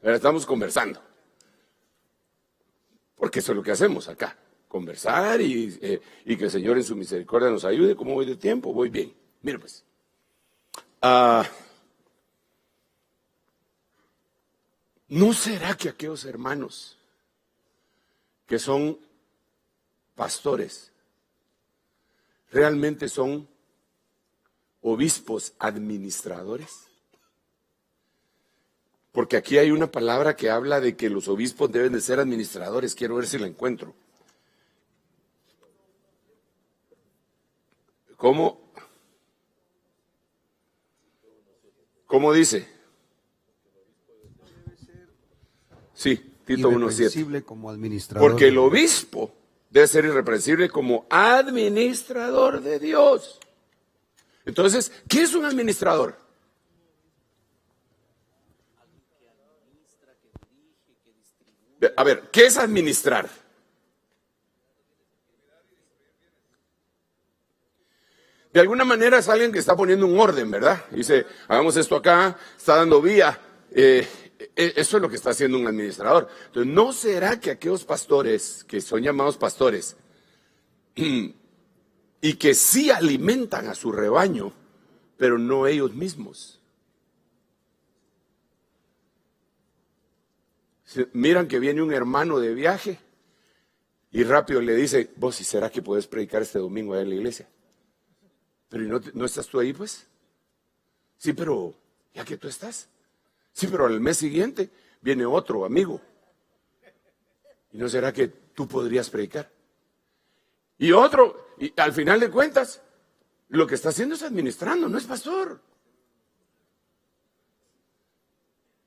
Pero estamos conversando. Porque eso es lo que hacemos acá. Conversar y que el Señor en su misericordia nos ayude. ¿Cómo voy de tiempo? Voy bien. Mire pues. ¿No será que aquellos hermanos que son pastores realmente son obispos administradores? Porque aquí hay una palabra que habla de que los obispos deben de ser administradores. Quiero ver si la encuentro. ¿Cómo dice? Sí, Tito 1:7. Irreprensible como administrador. Porque el obispo debe ser irreprensible como administrador de Dios. Entonces, ¿qué es un administrador? A ver, ¿qué es administrar? De alguna manera es alguien que está poniendo un orden, ¿verdad? Dice, hagamos esto acá, está dando vía. Eso es lo que está haciendo un administrador. Entonces, ¿no será que aquellos pastores, que son llamados pastores, y que sí alimentan a su rebaño, pero no ellos mismos? Miran que viene un hermano de viaje y rápido le dice, vos, ¿y será que puedes predicar este domingo allá en la iglesia? Pero ¿no estás tú ahí, pues? Sí, pero ya que tú estás. Sí, pero al mes siguiente viene otro amigo. ¿Y no será que tú podrías predicar? Y otro, y al final de cuentas, lo que está haciendo es administrando, no es pastor.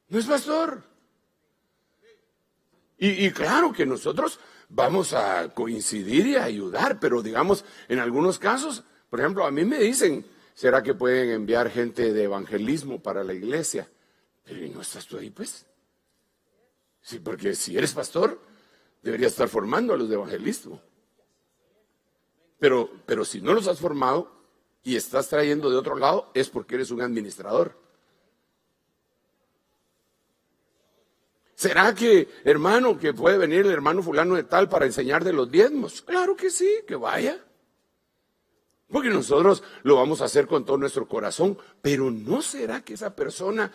No es pastor. Y claro que nosotros vamos a coincidir y a ayudar, pero digamos, en algunos casos, por ejemplo, a mí me dicen, ¿será que pueden enviar gente de evangelismo para la iglesia? Pero ¿y no estás tú ahí, pues? Sí, porque si eres pastor, deberías estar formando a los de evangelismo. Pero si no los has formado y estás trayendo de otro lado, es porque eres un administrador. ¿Será que, hermano, que puede venir el hermano fulano de tal para enseñar de los diezmos? Claro que sí, que vaya. Porque nosotros lo vamos a hacer con todo nuestro corazón, pero ¿no será que esa persona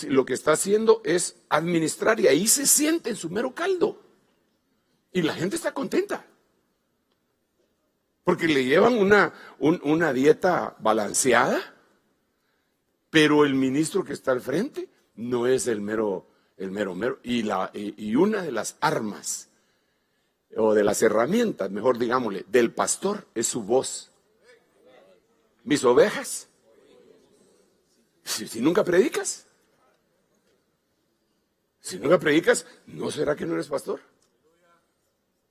lo que está haciendo es administrar y ahí se siente en su mero caldo? Y la gente está contenta. Porque le llevan una dieta balanceada, pero el ministro que está al frente no es el mero. Y una de las armas, o de las herramientas, mejor digámosle, del pastor es su voz. Mis ovejas. Si nunca predicas, ¿no será que no eres pastor?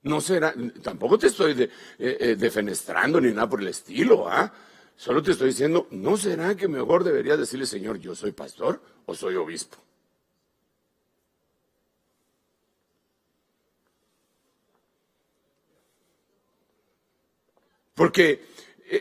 No será, tampoco te estoy defenestrando ni nada por el estilo, ¿ah? Solo te estoy diciendo, ¿no será que mejor deberías decirle, Señor, yo soy pastor o soy obispo? Porque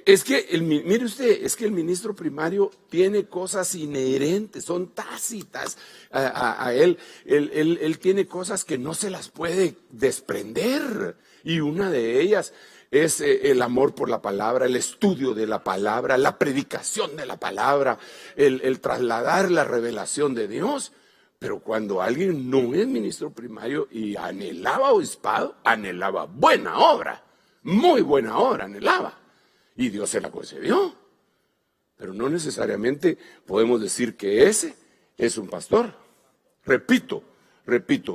es que, mire usted, es que el ministro primario tiene cosas inherentes, son tácitas a él. Él tiene cosas que no se las puede desprender. Y una de ellas es el amor por la palabra, el estudio de la palabra, la predicación de la palabra, el trasladar la revelación de Dios. Pero cuando alguien no es ministro primario y anhelaba obispado, anhelaba buena obra. Muy buena obra anhelaba, y Dios se la concedió. Pero no necesariamente podemos decir que ese es un pastor. Repito,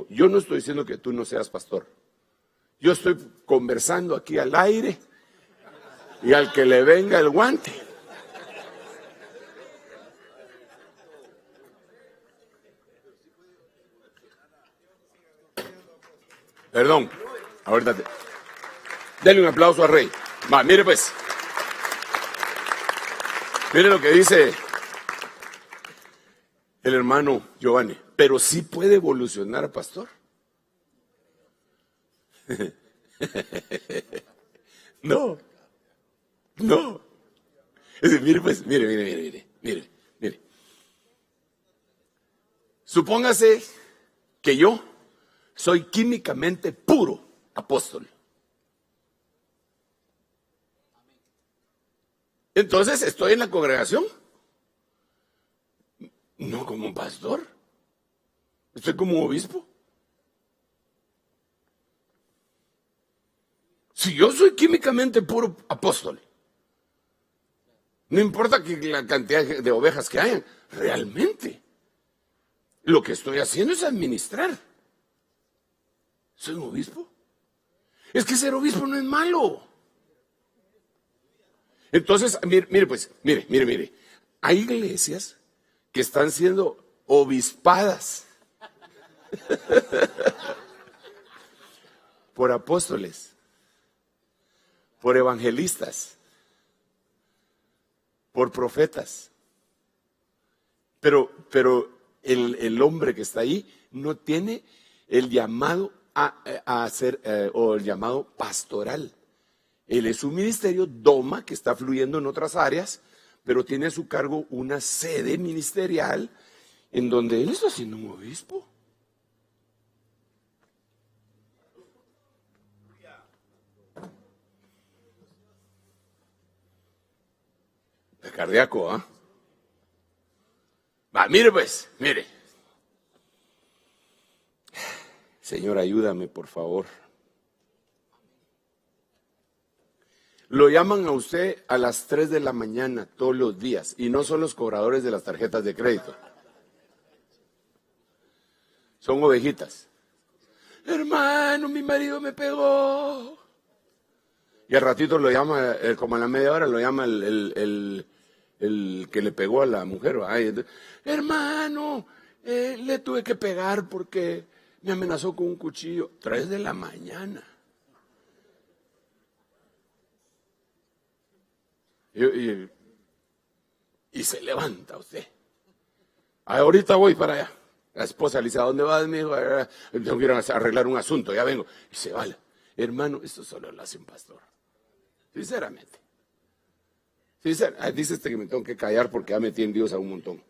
yo no estoy diciendo que tú no seas pastor. Yo estoy conversando aquí al aire y al que le venga el guante. Perdón, ahorita denle un aplauso al rey. Va, mire pues. Mire lo que dice el hermano Giovanni. Pero sí puede evolucionar, pastor. No. Es decir, mire pues, mire. Supóngase que yo soy químicamente puro apóstol. Entonces estoy en la congregación, no como un pastor, estoy como un obispo. Si yo soy químicamente puro apóstol, no importa que la cantidad de ovejas que hayan, realmente Lo que estoy haciendo es administrar. ¿Soy un obispo? Es que ser obispo no es malo. Entonces, mire. Hay iglesias que están siendo obispadas por apóstoles, por evangelistas, por profetas. Pero el hombre que está ahí no tiene el llamado a hacer, o el llamado pastoral. Él es un ministerio doma que está fluyendo en otras áreas, pero tiene a su cargo una sede ministerial en donde él está siendo un obispo. De cardíaco, ¿ah? Mire pues, mire. Señor, ayúdame, por favor. Lo llaman a usted a las 3 de la mañana todos los días y no son los cobradores de las tarjetas de crédito. Son ovejitas. Hermano, mi marido me pegó. Y al ratito lo llama, como a la media hora, lo llama el que le pegó a la mujer. Ay, hermano, le tuve que pegar porque me amenazó con un cuchillo. 3 de la mañana. Y se levanta usted. Ahorita voy para allá. La esposa le dice, ¿a dónde vas? Me dijo, tengo que ir a arreglar un asunto, ya vengo. Y se va. Hermano, esto solo lo hace un pastor. Sinceramente. Dice que me tengo que callar porque ya metí en Dios a un montón.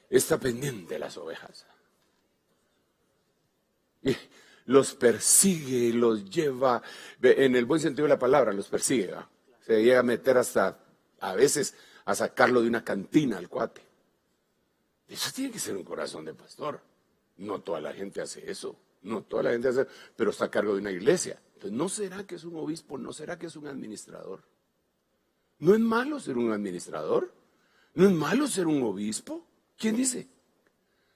Está pendiente de las ovejas. Y los persigue, los lleva, en el buen sentido de la palabra, los persigue. ¿Va? Se llega a meter hasta, a veces, a sacarlo de una cantina al cuate. Eso tiene que ser un corazón de pastor. No toda la gente hace eso. No toda la gente hace eso, pero está a cargo de una iglesia. Entonces, ¿no será que es un obispo? ¿No será que es un administrador? ¿No es malo ser un administrador? ¿No es malo ser un obispo? ¿Quién dice?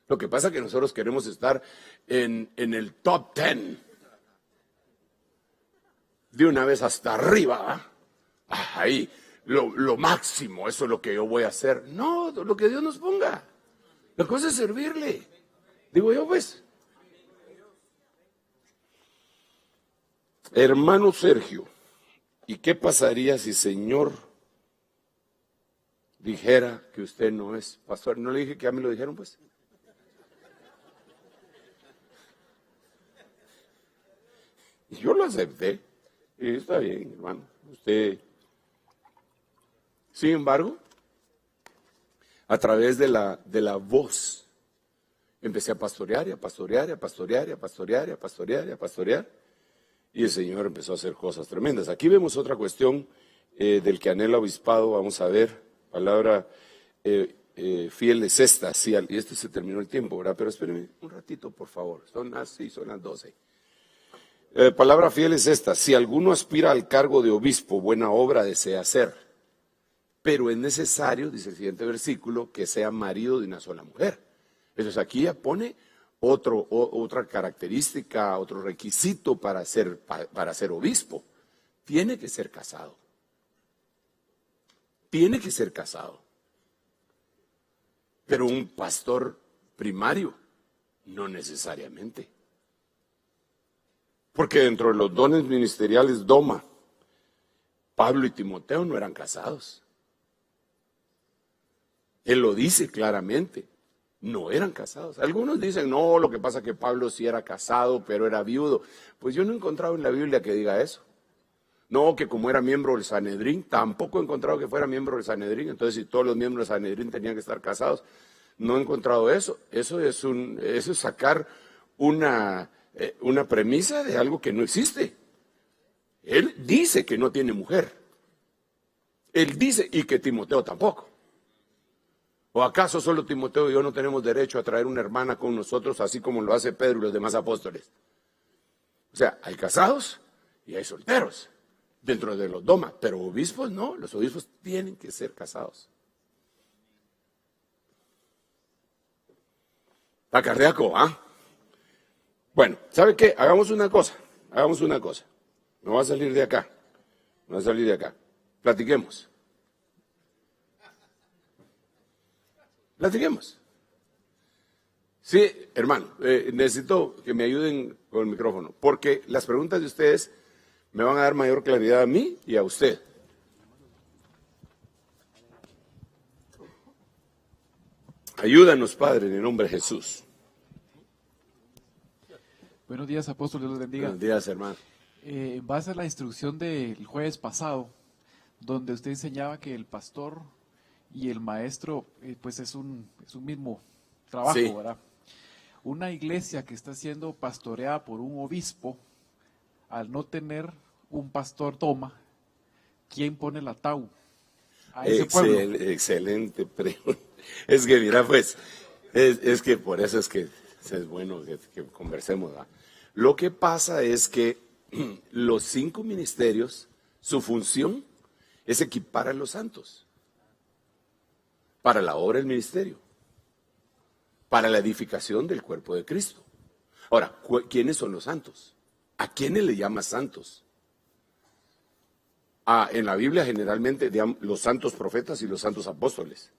Lo que pasa es que nosotros queremos estar en el top 10. De una vez hasta arriba. Ahí, lo máximo, eso es lo que yo voy a hacer. No, lo que Dios nos ponga. La cosa es servirle. Digo yo, pues. Hermano Sergio, ¿y qué pasaría si Señor dijera que usted no es pastor? ¿No le dije que ya me lo dijeron, pues? Y yo lo acepté. Y está bien, hermano. Usted. Sin embargo, a través de la voz, empecé a pastorear, y a pastorear, y a pastorear, y a pastorear, y a pastorear, y a pastorear. Y el Señor empezó a hacer cosas tremendas. Aquí vemos otra cuestión del que anhela obispado. Vamos a ver, palabra fiel es esta. Sí, y esto se terminó el tiempo, ¿verdad? Pero espérenme un ratito, por favor. Son las 12. Palabra fiel es esta. Si alguno aspira al cargo de obispo, buena obra desea hacer. Pero es necesario, dice el siguiente versículo, que sea marido de una sola mujer. Entonces aquí ya pone otra característica, otro requisito para ser obispo. Tiene que ser casado. Tiene que ser casado. Pero un pastor primario, no necesariamente. Porque dentro de los dones ministeriales doma, Pablo y Timoteo no eran casados. Él lo dice claramente. No eran casados. Algunos dicen, no, lo que pasa es que Pablo sí era casado, pero era viudo. Pues yo no he encontrado en la Biblia que diga eso. No, que como era miembro del Sanedrín, tampoco he encontrado que fuera miembro del Sanedrín. Entonces, si todos los miembros del Sanedrín tenían que estar casados, no he encontrado eso. Eso es sacar una premisa de algo que no existe. Él dice que no tiene mujer. Él dice, y que Timoteo tampoco. ¿O acaso solo Timoteo y yo no tenemos derecho a traer una hermana con nosotros, así como lo hace Pedro y los demás apóstoles? O sea, hay casados y hay solteros dentro de los doma, pero obispos no, los obispos tienen que ser casados. Está cardíaco, ¿ah? Bueno, ¿sabe qué? Hagamos una cosa. Me voy a salir de acá. Platiquemos. Sí, hermano, necesito que me ayuden con el micrófono, porque las preguntas de ustedes me van a dar mayor claridad a mí y a usted. Ayúdanos, Padre, en el nombre de Jesús. Buenos días, apóstol, Dios los bendiga. Buenos días, hermano. En base a la instrucción del jueves pasado, donde usted enseñaba que el pastor y el maestro, pues es un mismo trabajo, Sí. ¿verdad? Una iglesia que está siendo pastoreada por un obispo, al no tener un pastor toma, ¿quién pone la tau a ese pueblo? Excelente pregunta. Es que, mira, pues, es que por eso es que es bueno que conversemos, ¿verdad? Lo que pasa es que los 5 ministerios, su función es equipar a los santos para la obra del ministerio, para la edificación del cuerpo de Cristo. Ahora, ¿quiénes son los santos? ¿A quiénes le llamas santos? En la Biblia generalmente los santos profetas y los santos apóstoles.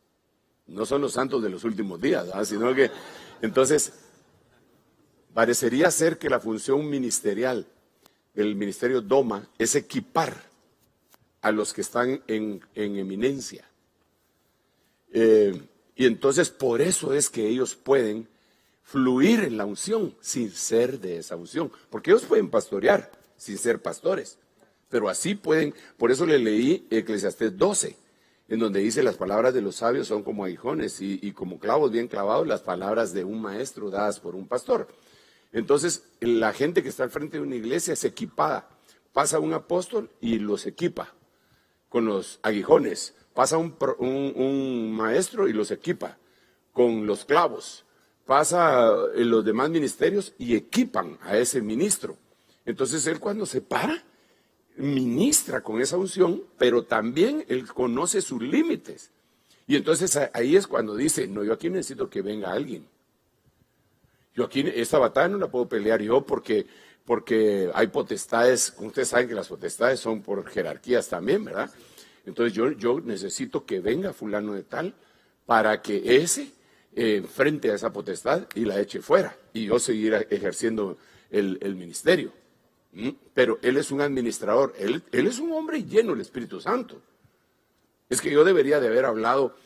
No son los santos de los últimos días, ¿verdad? Sino que, entonces, parecería ser que la función ministerial del ministerio Doma es equipar a los que están en eminencia. Y entonces por eso es que ellos pueden fluir en la unción sin ser de esa unción. Porque ellos pueden pastorear sin ser pastores. Pero así pueden, por eso le leí Eclesiastés 12, en donde dice: las palabras de los sabios son como aguijones y como clavos bien clavados las palabras de un maestro dadas por un pastor. Entonces la gente que está al frente de una iglesia es equipada. Pasa un apóstol y los equipa con los aguijones. Pasa un maestro y los equipa con los clavos. Pasa los demás ministerios y equipan a ese ministro. Entonces él, cuando se para, ministra con esa unción, pero también él conoce sus límites. Y entonces ahí es cuando dice: no, yo aquí necesito que venga alguien. Yo aquí esta batalla no la puedo pelear yo porque hay potestades. Ustedes saben que las potestades son por jerarquías también, ¿verdad? Entonces yo necesito que venga fulano de tal para que ese enfrente a esa potestad y la eche fuera, y yo seguir ejerciendo el ministerio. Pero él es un administrador, él es un hombre lleno del Espíritu Santo. Es que yo debería de haber hablado,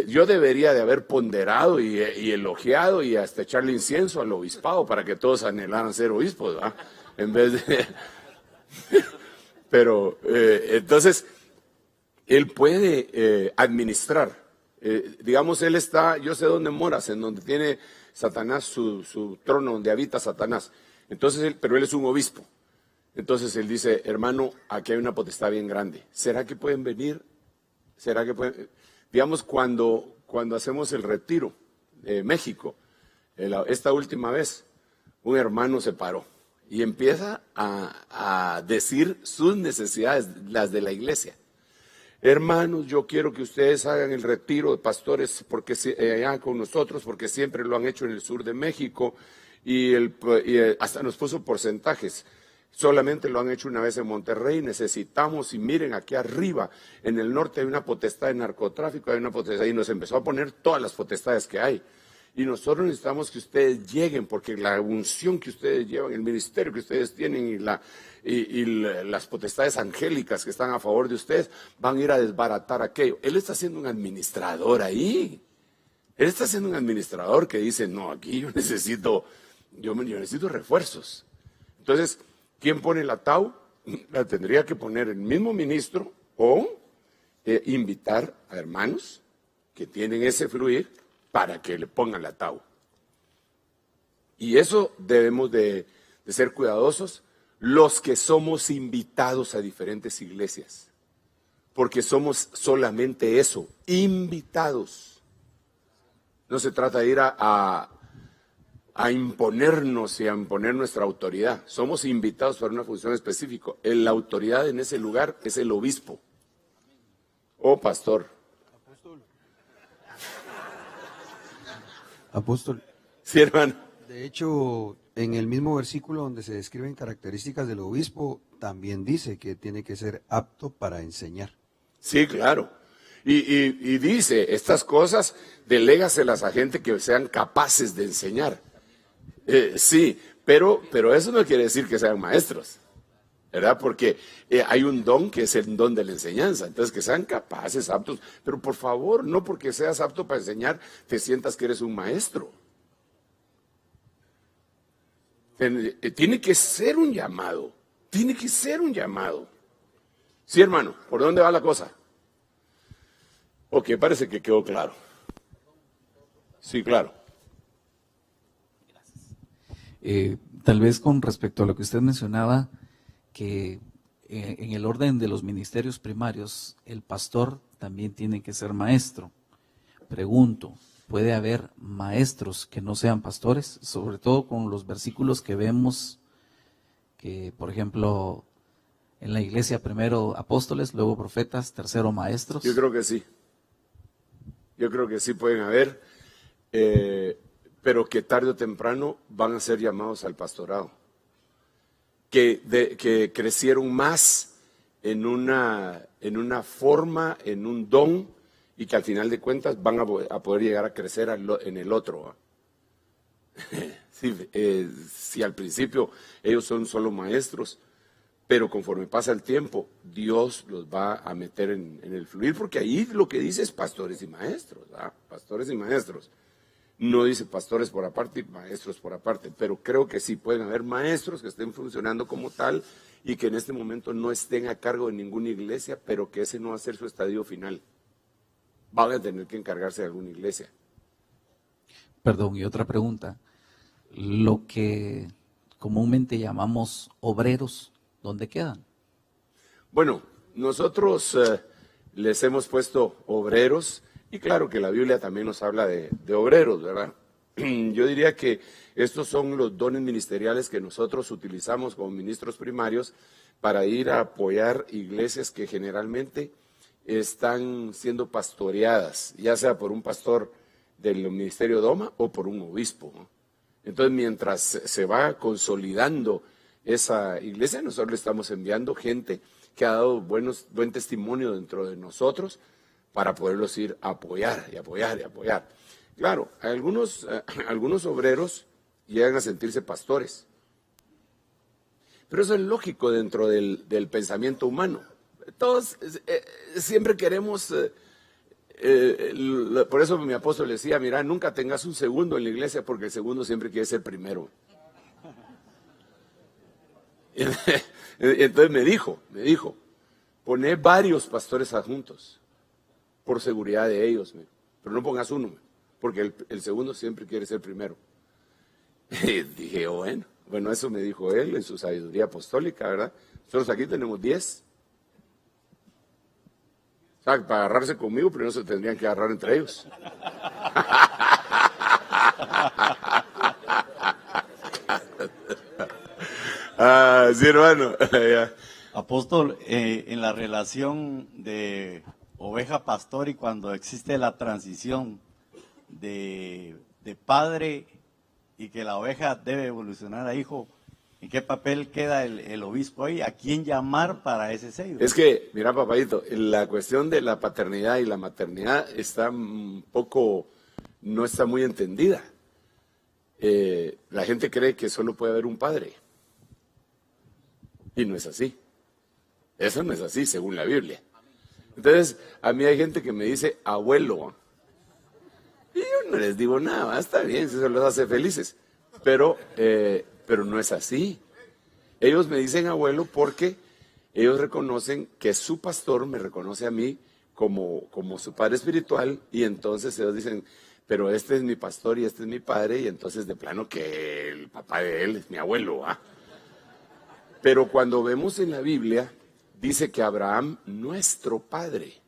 yo debería de haber ponderado y elogiado y hasta echarle incienso al obispado para que todos anhelaran ser obispos, ¿verdad? En vez de... Pero entonces, él puede administrar. Digamos, él está, yo sé dónde moras, en donde tiene Satanás su trono, donde habita Satanás. Entonces, pero él es un obispo. Entonces él dice: hermano, aquí hay una potestad bien grande. ¿Será que pueden venir? ¿Será que pueden? Digamos, cuando hacemos el retiro de México, esta última vez, un hermano se paró y empieza a decir sus necesidades, las de la iglesia. Hermanos, yo quiero que ustedes hagan el retiro de pastores porque allá con nosotros, porque siempre lo han hecho en el sur de México, y hasta nos puso porcentajes. Solamente lo han hecho una vez en Monterrey. Necesitamos, y miren, aquí arriba, en el norte hay una potestad de narcotráfico, hay una potestad, y nos empezó a poner todas las potestades que hay. Y nosotros necesitamos que ustedes lleguen, porque la unción que ustedes llevan, el ministerio que ustedes tienen y las potestades angélicas que están a favor de ustedes, van a ir a desbaratar aquello. Él está siendo un administrador ahí. Él está siendo un administrador que dice: no, aquí yo necesito refuerzos. Entonces, ¿quién pone la tau? La tendría que poner el mismo ministro, o invitar a hermanos que tienen ese fluir para que le pongan la tau. Y eso debemos de ser cuidadosos los que somos invitados a diferentes iglesias, porque somos solamente eso, invitados. No se trata de ir a imponernos y a imponer nuestra autoridad. Somos invitados para una función específica. La autoridad en ese lugar es el obispo o pastor. Apóstol, Sí, hermano. De hecho, en el mismo versículo donde se describen características del obispo, también dice que tiene que ser apto para enseñar. Sí, claro. Y dice, estas cosas, delégaselas a gente que sean capaces de enseñar. Sí, pero eso no quiere decir que sean maestros, ¿verdad? Porque hay un don que es el don de la enseñanza, entonces que sean capaces, aptos, pero por favor, no porque seas apto para enseñar, te sientas que eres un maestro. Tiene que ser un llamado, tiene que ser un llamado. Sí, hermano, ¿por dónde va la cosa? Ok, parece que quedó claro. Sí, claro. Tal vez con respecto a lo que usted mencionaba, que en el orden de los ministerios primarios, el pastor también tiene que ser maestro. Pregunto, ¿puede haber maestros que no sean pastores? Sobre todo con los versículos que vemos, que por ejemplo, en la iglesia primero apóstoles, luego profetas, tercero maestros. Yo creo que sí. Yo creo que sí pueden haber, pero que tarde o temprano van a ser llamados al pastorado. Que crecieron más en una forma, en un don, y que al final de cuentas van a poder llegar a crecer en el otro. Si al principio ellos son solo maestros, pero conforme pasa el tiempo, Dios los va a meter en el fluir, porque ahí lo que dice es pastores y maestros, ¿verdad? Pastores y maestros. No dice pastores por aparte y maestros por aparte, pero creo que sí pueden haber maestros que estén funcionando como tal y que en este momento no estén a cargo de ninguna iglesia, pero que ese no va a ser su estadio final. Van a tener que encargarse de alguna iglesia. Perdón, y otra pregunta. Lo que comúnmente llamamos obreros, ¿dónde quedan? Bueno, nosotros les hemos puesto obreros, y claro que la Biblia también nos habla de obreros, ¿verdad? Yo diría que estos son los dones ministeriales que nosotros utilizamos como ministros primarios para ir a apoyar iglesias que generalmente están siendo pastoreadas, ya sea por un pastor del ministerio Doma o por un obispo, ¿no? Entonces, mientras se va consolidando esa iglesia, nosotros le estamos enviando gente que ha dado buen testimonio dentro de nosotros para poderlos ir a apoyar y apoyar y apoyar. Claro, algunos obreros llegan a sentirse pastores, pero eso es lógico dentro del pensamiento humano. Todos siempre queremos, por eso mi apóstol decía, mira, nunca tengas un segundo en la iglesia porque el segundo siempre quiere ser primero. Entonces me dijo, poné varios pastores adjuntos por seguridad de ellos, pero no pongas uno, porque el segundo siempre quiere ser primero. Y dije, bueno, eso me dijo él en su sabiduría apostólica, ¿verdad? Nosotros aquí tenemos 10. O sea, para agarrarse conmigo, primero se tendrían que agarrar entre ellos. Sí, hermano. Apóstol, en la relación de oveja-pastor y cuando existe la transición de padre y que la oveja debe evolucionar a hijo, ¿en qué papel queda el obispo ahí? ¿A quién llamar para ese sello? Es que, mira, papadito, la cuestión de la paternidad y la maternidad está no está muy entendida. La gente cree que solo puede haber un padre. Y no es así. Eso no es así, según la Biblia. Entonces, a mí hay gente que me dice abuelo. Y yo no les digo nada, está bien, si eso los hace felices. Pero no es así. Ellos me dicen abuelo porque ellos reconocen que su pastor me reconoce a mí como su padre espiritual, y entonces ellos dicen, pero este es mi pastor y este es mi padre, y entonces de plano que el papá de él es mi abuelo, ¿ah? Pero cuando vemos en la Biblia, dice que Abraham, nuestro padre,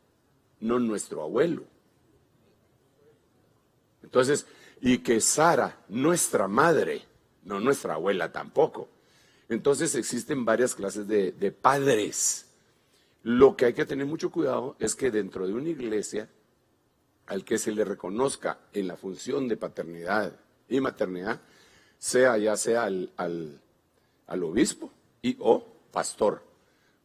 no nuestro abuelo. Entonces, y que Sara, nuestra madre, no nuestra abuela tampoco. Entonces existen varias clases de padres. Lo que hay que tener mucho cuidado es que dentro de una iglesia, al que se le reconozca en la función de paternidad y maternidad, ya sea al obispo o pastor,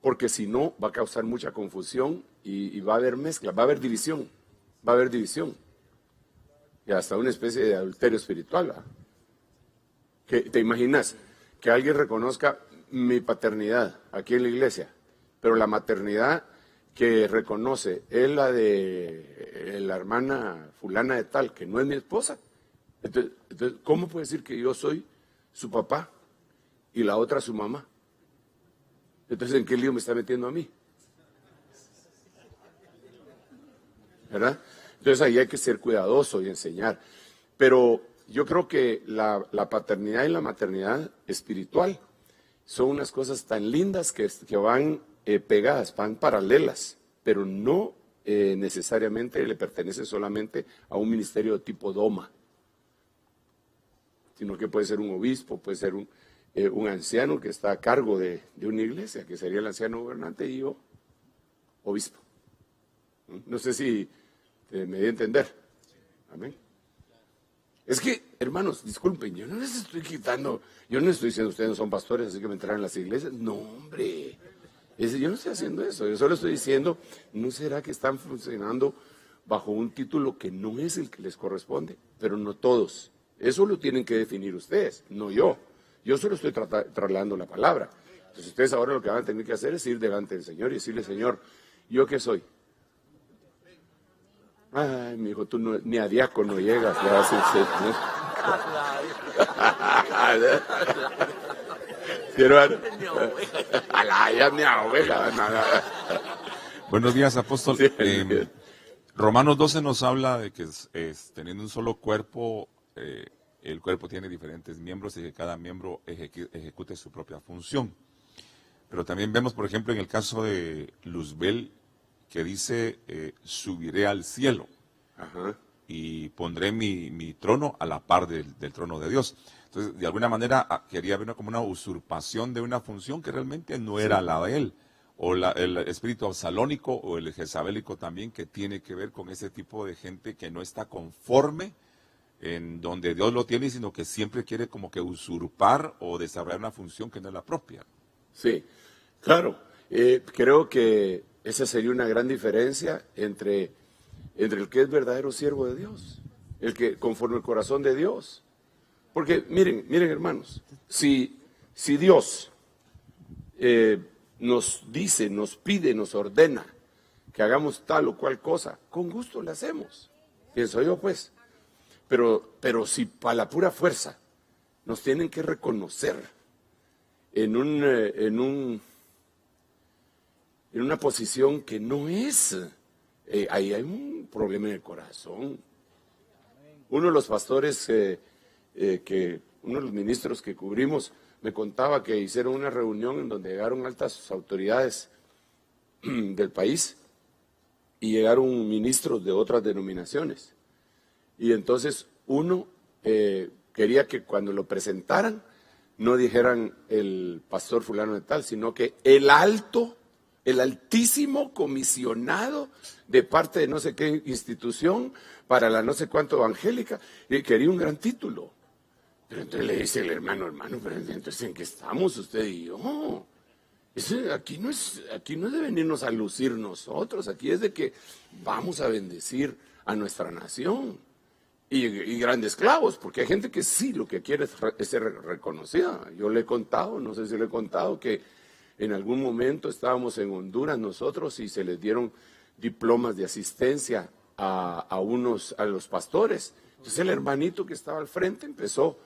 porque si no va a causar mucha confusión y va a haber mezcla, va a haber división, y hasta una especie de adulterio espiritual, ¿verdad? ¿Te imaginas que alguien reconozca mi paternidad aquí en la iglesia, pero la maternidad que reconoce es la de la hermana fulana de tal, que no es mi esposa? Entonces, ¿cómo puede decir que yo soy su papá y la otra su mamá? Entonces, ¿en qué lío me está metiendo a mí? ¿Verdad? Entonces ahí hay que ser cuidadoso y enseñar. Pero yo creo que la paternidad y la maternidad espiritual son unas cosas tan lindas que van pegadas, van paralelas, pero no necesariamente le pertenecen solamente a un ministerio de tipo doma, sino que puede ser un obispo, puede ser un anciano que está a cargo de una iglesia, que sería el anciano gobernante, y yo, obispo. No sé si me di a entender. Amén. Es que, hermanos, disculpen, yo no les estoy quitando, yo no estoy diciendo ustedes no son pastores, así que me entrarán en las iglesias. No, hombre, yo no estoy haciendo eso. Yo solo estoy diciendo, ¿no será que están funcionando bajo un título que no es el que les corresponde? Pero no todos. Eso lo tienen que definir ustedes, no yo. Yo solo estoy trasladando la palabra. Entonces ustedes ahora lo que van a tener que hacer es ir delante del Señor y decirle, Señor, ¿yo qué soy? Ay, mi hijo, tú ni a diácono llegas. Buenos días, apóstol. Romanos 12 nos habla de que teniendo un solo cuerpo, el cuerpo tiene diferentes miembros y que cada miembro ejecute su propia función. Pero también vemos, por ejemplo, en el caso de Luzbel, que dice, subiré al cielo. Ajá. Y pondré mi trono a la par del trono de Dios. Entonces, de alguna manera, quería ver como una usurpación de una función que realmente no era la de él. O el espíritu absalónico o el jezabélico también, que tiene que ver con ese tipo de gente que no está conforme en donde Dios lo tiene, sino que siempre quiere como que usurpar o desarrollar una función que no es la propia. Sí, claro. Creo que esa sería una gran diferencia entre el que es verdadero siervo de Dios, el que conforme el corazón de Dios. Porque miren hermanos, si Dios nos dice, nos pide, nos ordena que hagamos tal o cual cosa, con gusto la hacemos, pienso yo pues. Pero si para la pura fuerza nos tienen que reconocer en una posición que no es, ahí hay un problema en el corazón. Uno de los pastores, uno de los ministros que cubrimos, me contaba que hicieron una reunión en donde llegaron altas autoridades del país y llegaron ministros de otras denominaciones. Y entonces uno quería que cuando lo presentaran no dijeran el pastor fulano de tal, sino que el altísimo comisionado de parte de no sé qué institución para la no sé cuánto evangélica, y quería un gran título. Pero entonces le dice el hermano, pero entonces ¿en qué estamos usted y yo? Aquí no es de venirnos a lucir nosotros, aquí es de que vamos a bendecir a nuestra nación. Y grandes clavos, porque hay gente que sí lo que quiere es ser reconocida. Yo le he contado, no sé si le he contado, que en algún momento estábamos en Honduras nosotros y se les dieron diplomas de asistencia a los pastores. Entonces el hermanito que estaba al frente empezó,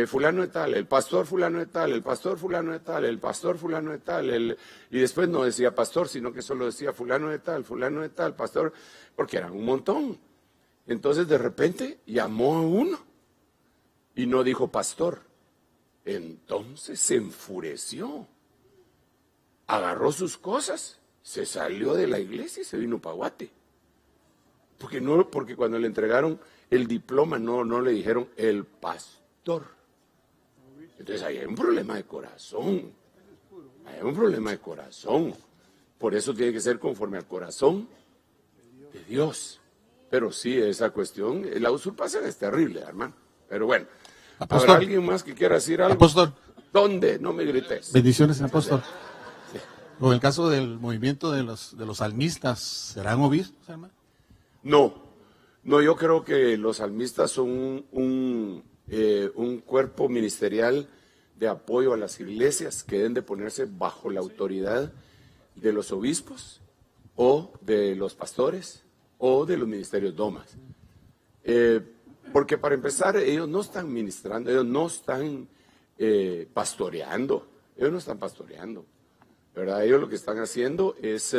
fulano de tal, el pastor fulano de tal, el pastor fulano de tal, el pastor fulano de tal, y después no decía pastor, sino que solo decía fulano de tal, pastor, porque eran un montón. Entonces de repente llamó a uno y no dijo pastor. Entonces se enfureció, agarró sus cosas, se salió de la iglesia y se vino para Guate. Porque cuando le entregaron el diploma no le dijeron el pastor. Entonces ahí hay un problema de corazón. Hay un problema de corazón. Por eso tiene que ser conforme al corazón de Dios. Pero sí, esa cuestión, la usurpación es terrible, hermano. Pero bueno, Apóstol. ¿habrá alguien más que quiera decir algo? Apóstol. ¿Dónde? No me grites. Bendiciones, apóstol. O el caso del movimiento de los salmistas, ¿serán obispos, hermano? No, yo creo que los salmistas son un cuerpo ministerial de apoyo a las iglesias que deben de ponerse bajo la autoridad de los obispos o de los pastores o de los ministerios domas. Porque para empezar, ellos no están ministrando, ellos no están pastoreando, ¿verdad? Ellos lo que están haciendo es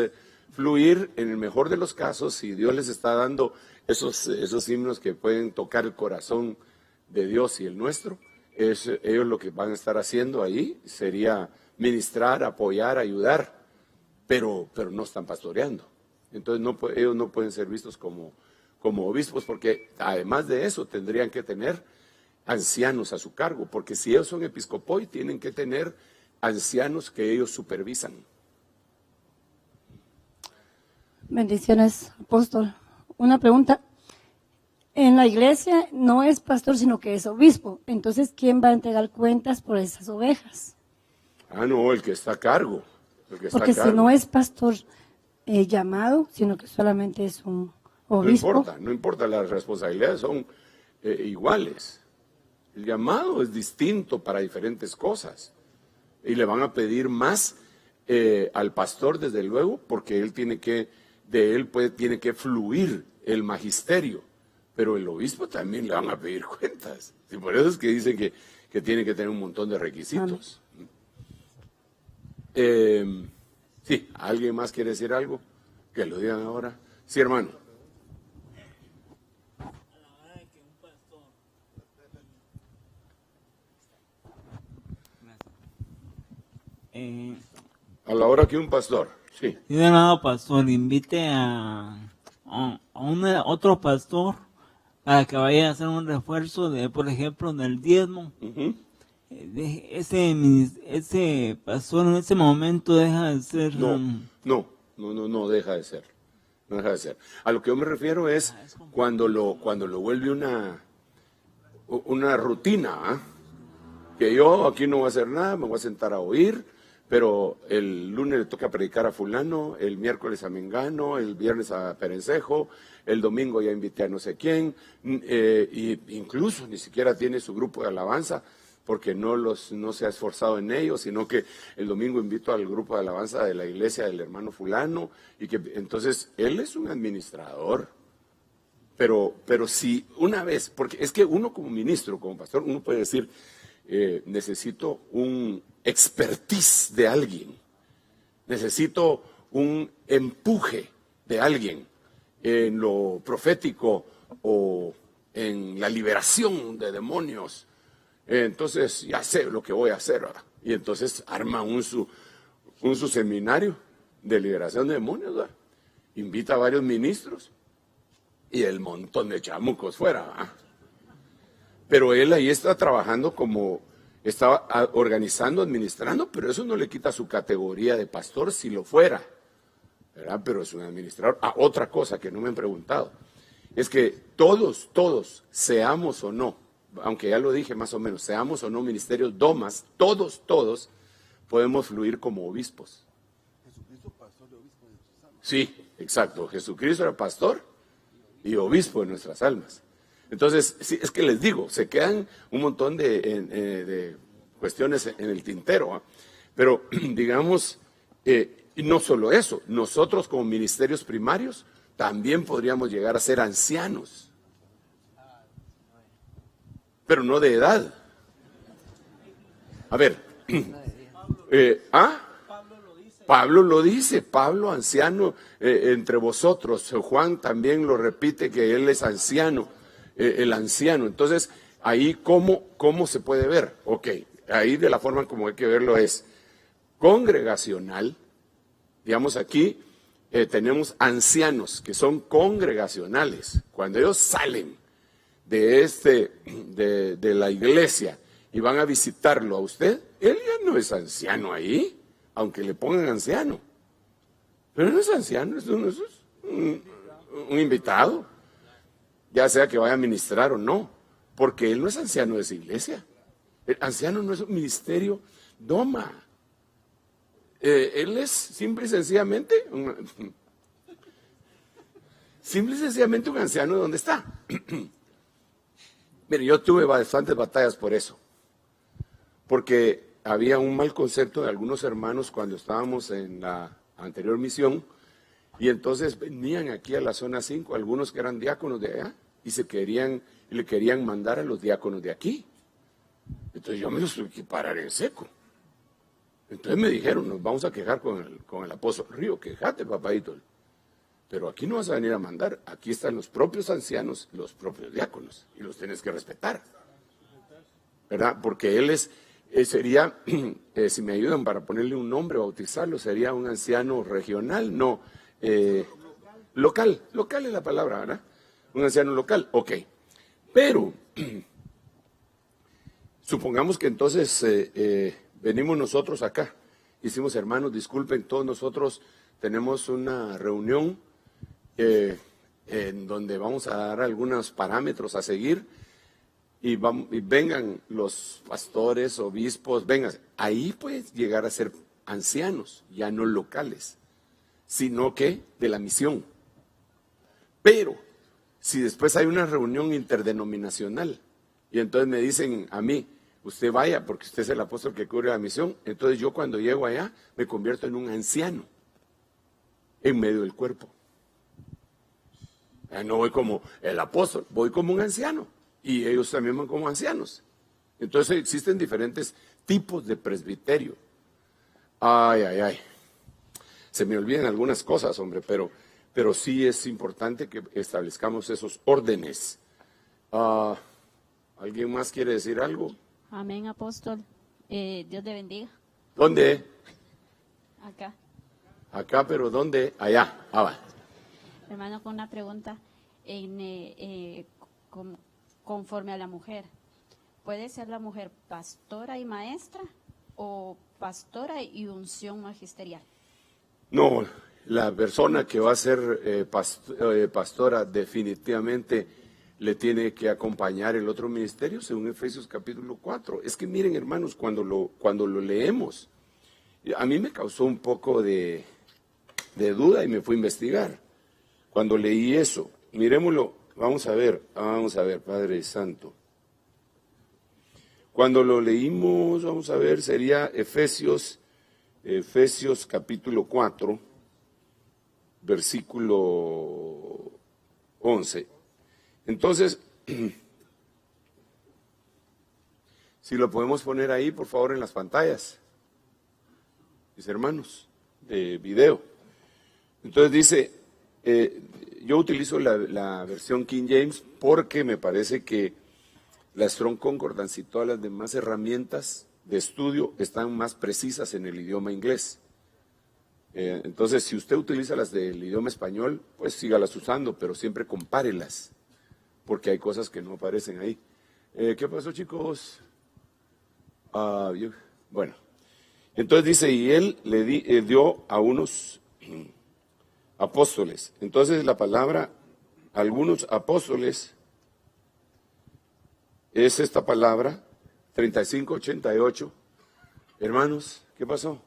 fluir en el mejor de los casos, si Dios les está dando esos himnos que pueden tocar el corazón de Dios y el nuestro, ellos lo que van a estar haciendo ahí sería ministrar, apoyar, ayudar, pero no están pastoreando. Entonces ellos no pueden ser vistos como obispos, porque además de eso tendrían que tener ancianos a su cargo, porque si ellos son episcopoi, tienen que tener ancianos que ellos supervisan. Bendiciones, apóstol. Una pregunta. En la iglesia no es pastor, sino que es obispo. Entonces, ¿quién va a entregar cuentas por esas ovejas? No, el que está a cargo. Porque si no es pastor llamado, sino que solamente es un obispo. No importa, las responsabilidades son iguales. El llamado es distinto para diferentes cosas. Y le van a pedir más al pastor, desde luego, porque él tiene que fluir el magisterio. Pero el obispo también le van a pedir cuentas. Y por eso es que dicen que tiene que tener un montón de requisitos. Sí, ¿alguien más quiere decir algo? Que lo digan ahora. Sí, hermano. A la hora que un pastor, sí. Si un amado pastor invite a otro pastor para que vaya a hacer un refuerzo de, por ejemplo, del diezmo, ese pastor en ese momento deja de ser... No deja de ser. No deja de ser. A lo que yo me refiero es cuando lo vuelve una rutina, que yo aquí no voy a hacer nada, me voy a sentar a oír, pero el lunes le toca predicar a fulano, el miércoles a Mengano, el viernes a Perencejo, el domingo ya invité a no sé quién, y incluso ni siquiera tiene su grupo de alabanza, porque no se ha esforzado en ello, sino que el domingo invito al grupo de alabanza de la iglesia del hermano fulano, y que entonces él es un administrador. Pero si una vez, porque es que uno como ministro, como pastor, uno puede decir, necesito un expertise de alguien, necesito un empuje de alguien en lo profético o en la liberación de demonios. Entonces ya sé lo que voy a hacer, ¿verdad? Y entonces arma su seminario de liberación de demonios, ¿verdad? Invita a varios ministros y el montón de chamucos fuera, ¿verdad? Pero él ahí está trabajando estaba organizando, administrando, pero eso no le quita su categoría de pastor si lo fuera, ¿verdad? Pero es un administrador. Otra cosa que no me han preguntado, es que todos, seamos o no, aunque ya lo dije más o menos, seamos o no ministerios domas, todos podemos fluir como obispos. Jesucristo, pastor y obispo de nuestras almas. Sí, exacto. Jesucristo era pastor y obispo de nuestras almas. Entonces, sí, es que les digo, se quedan un montón de cuestiones en el tintero, ¿eh? Pero digamos, y no solo eso, nosotros como ministerios primarios también podríamos llegar a ser ancianos, pero no de edad. A ver, Pablo lo dice, Pablo anciano entre vosotros, Juan también lo repite que él es anciano. El anciano. Entonces, ahí ¿cómo se puede ver? Ok, ahí de la forma como hay que verlo es congregacional. Digamos aquí tenemos ancianos que son congregacionales. Cuando ellos salen de la iglesia y van a visitarlo a usted, él ya no es anciano ahí, aunque le pongan anciano. Pero no es anciano, es un invitado. Ya sea que vaya a ministrar o no, porque él no es anciano de esa iglesia. El anciano no es un ministerio doma. Él es simple y sencillamente un anciano de donde está. Mire, yo tuve bastantes batallas por eso, porque había un mal concepto de algunos hermanos cuando estábamos en la anterior misión, y entonces venían aquí a la zona 5, algunos que eran diáconos de allá, y le querían mandar a los diáconos de aquí. Entonces yo me los tuve que parar en seco. Entonces me dijeron, nos vamos a quejar con el apóstol Río, quejate, papadito. Pero aquí no vas a venir a mandar, aquí están los propios ancianos, los propios diáconos, y los tienes que respetar. ¿Verdad? Porque él sería, si me ayudan para ponerle un nombre, bautizarlo, sería un anciano regional, no, local es la palabra, ¿verdad? Un anciano local, ok. Pero, supongamos que entonces venimos nosotros acá, hicimos hermanos, disculpen, todos nosotros tenemos una reunión en donde vamos a dar algunos parámetros a seguir y vengan los pastores, obispos, vengan. Ahí puedes llegar a ser ancianos, ya no locales, sino que de la misión. Pero, si después hay una reunión interdenominacional y entonces me dicen a mí, usted vaya porque usted es el apóstol que cubre la misión, entonces yo cuando llego allá me convierto en un anciano en medio del cuerpo. No voy como el apóstol, voy como un anciano y ellos también van como ancianos. Entonces existen diferentes tipos de presbiterio. Ay. Se me olvidan algunas cosas, hombre, pero sí es importante que establezcamos esos órdenes. ¿Alguien más quiere decir algo? Amén, apóstol. Dios te bendiga. ¿Dónde? Acá. Acá, pero ¿dónde? Allá. Va. Hermano, con una pregunta conforme a la mujer. ¿Puede ser la mujer pastora y maestra o pastora y unción magisterial? No, la persona que va a ser pastora definitivamente le tiene que acompañar el otro ministerio, según Efesios capítulo 4. Es que miren, hermanos, cuando lo leemos, a mí me causó un poco de duda y me fui a investigar. Cuando leí eso, miremoslo, vamos a ver, Padre Santo. Cuando lo leímos, vamos a ver, sería Efesios capítulo 4, versículo 11. Entonces, si lo podemos poner ahí, por favor, en las pantallas, mis hermanos, de video. Entonces dice, yo utilizo la versión King James porque me parece que la Strong Concordance y todas las demás herramientas de estudio están más precisas en el idioma inglés. Entonces, si usted utiliza las del idioma español, pues sígalas usando, pero siempre compárelas, porque hay cosas que no aparecen ahí. ¿Qué pasó, chicos? Bueno, entonces dice, y él le dio a unos apóstoles. Entonces la palabra algunos apóstoles es esta palabra 3588. Hermanos, ¿qué pasó?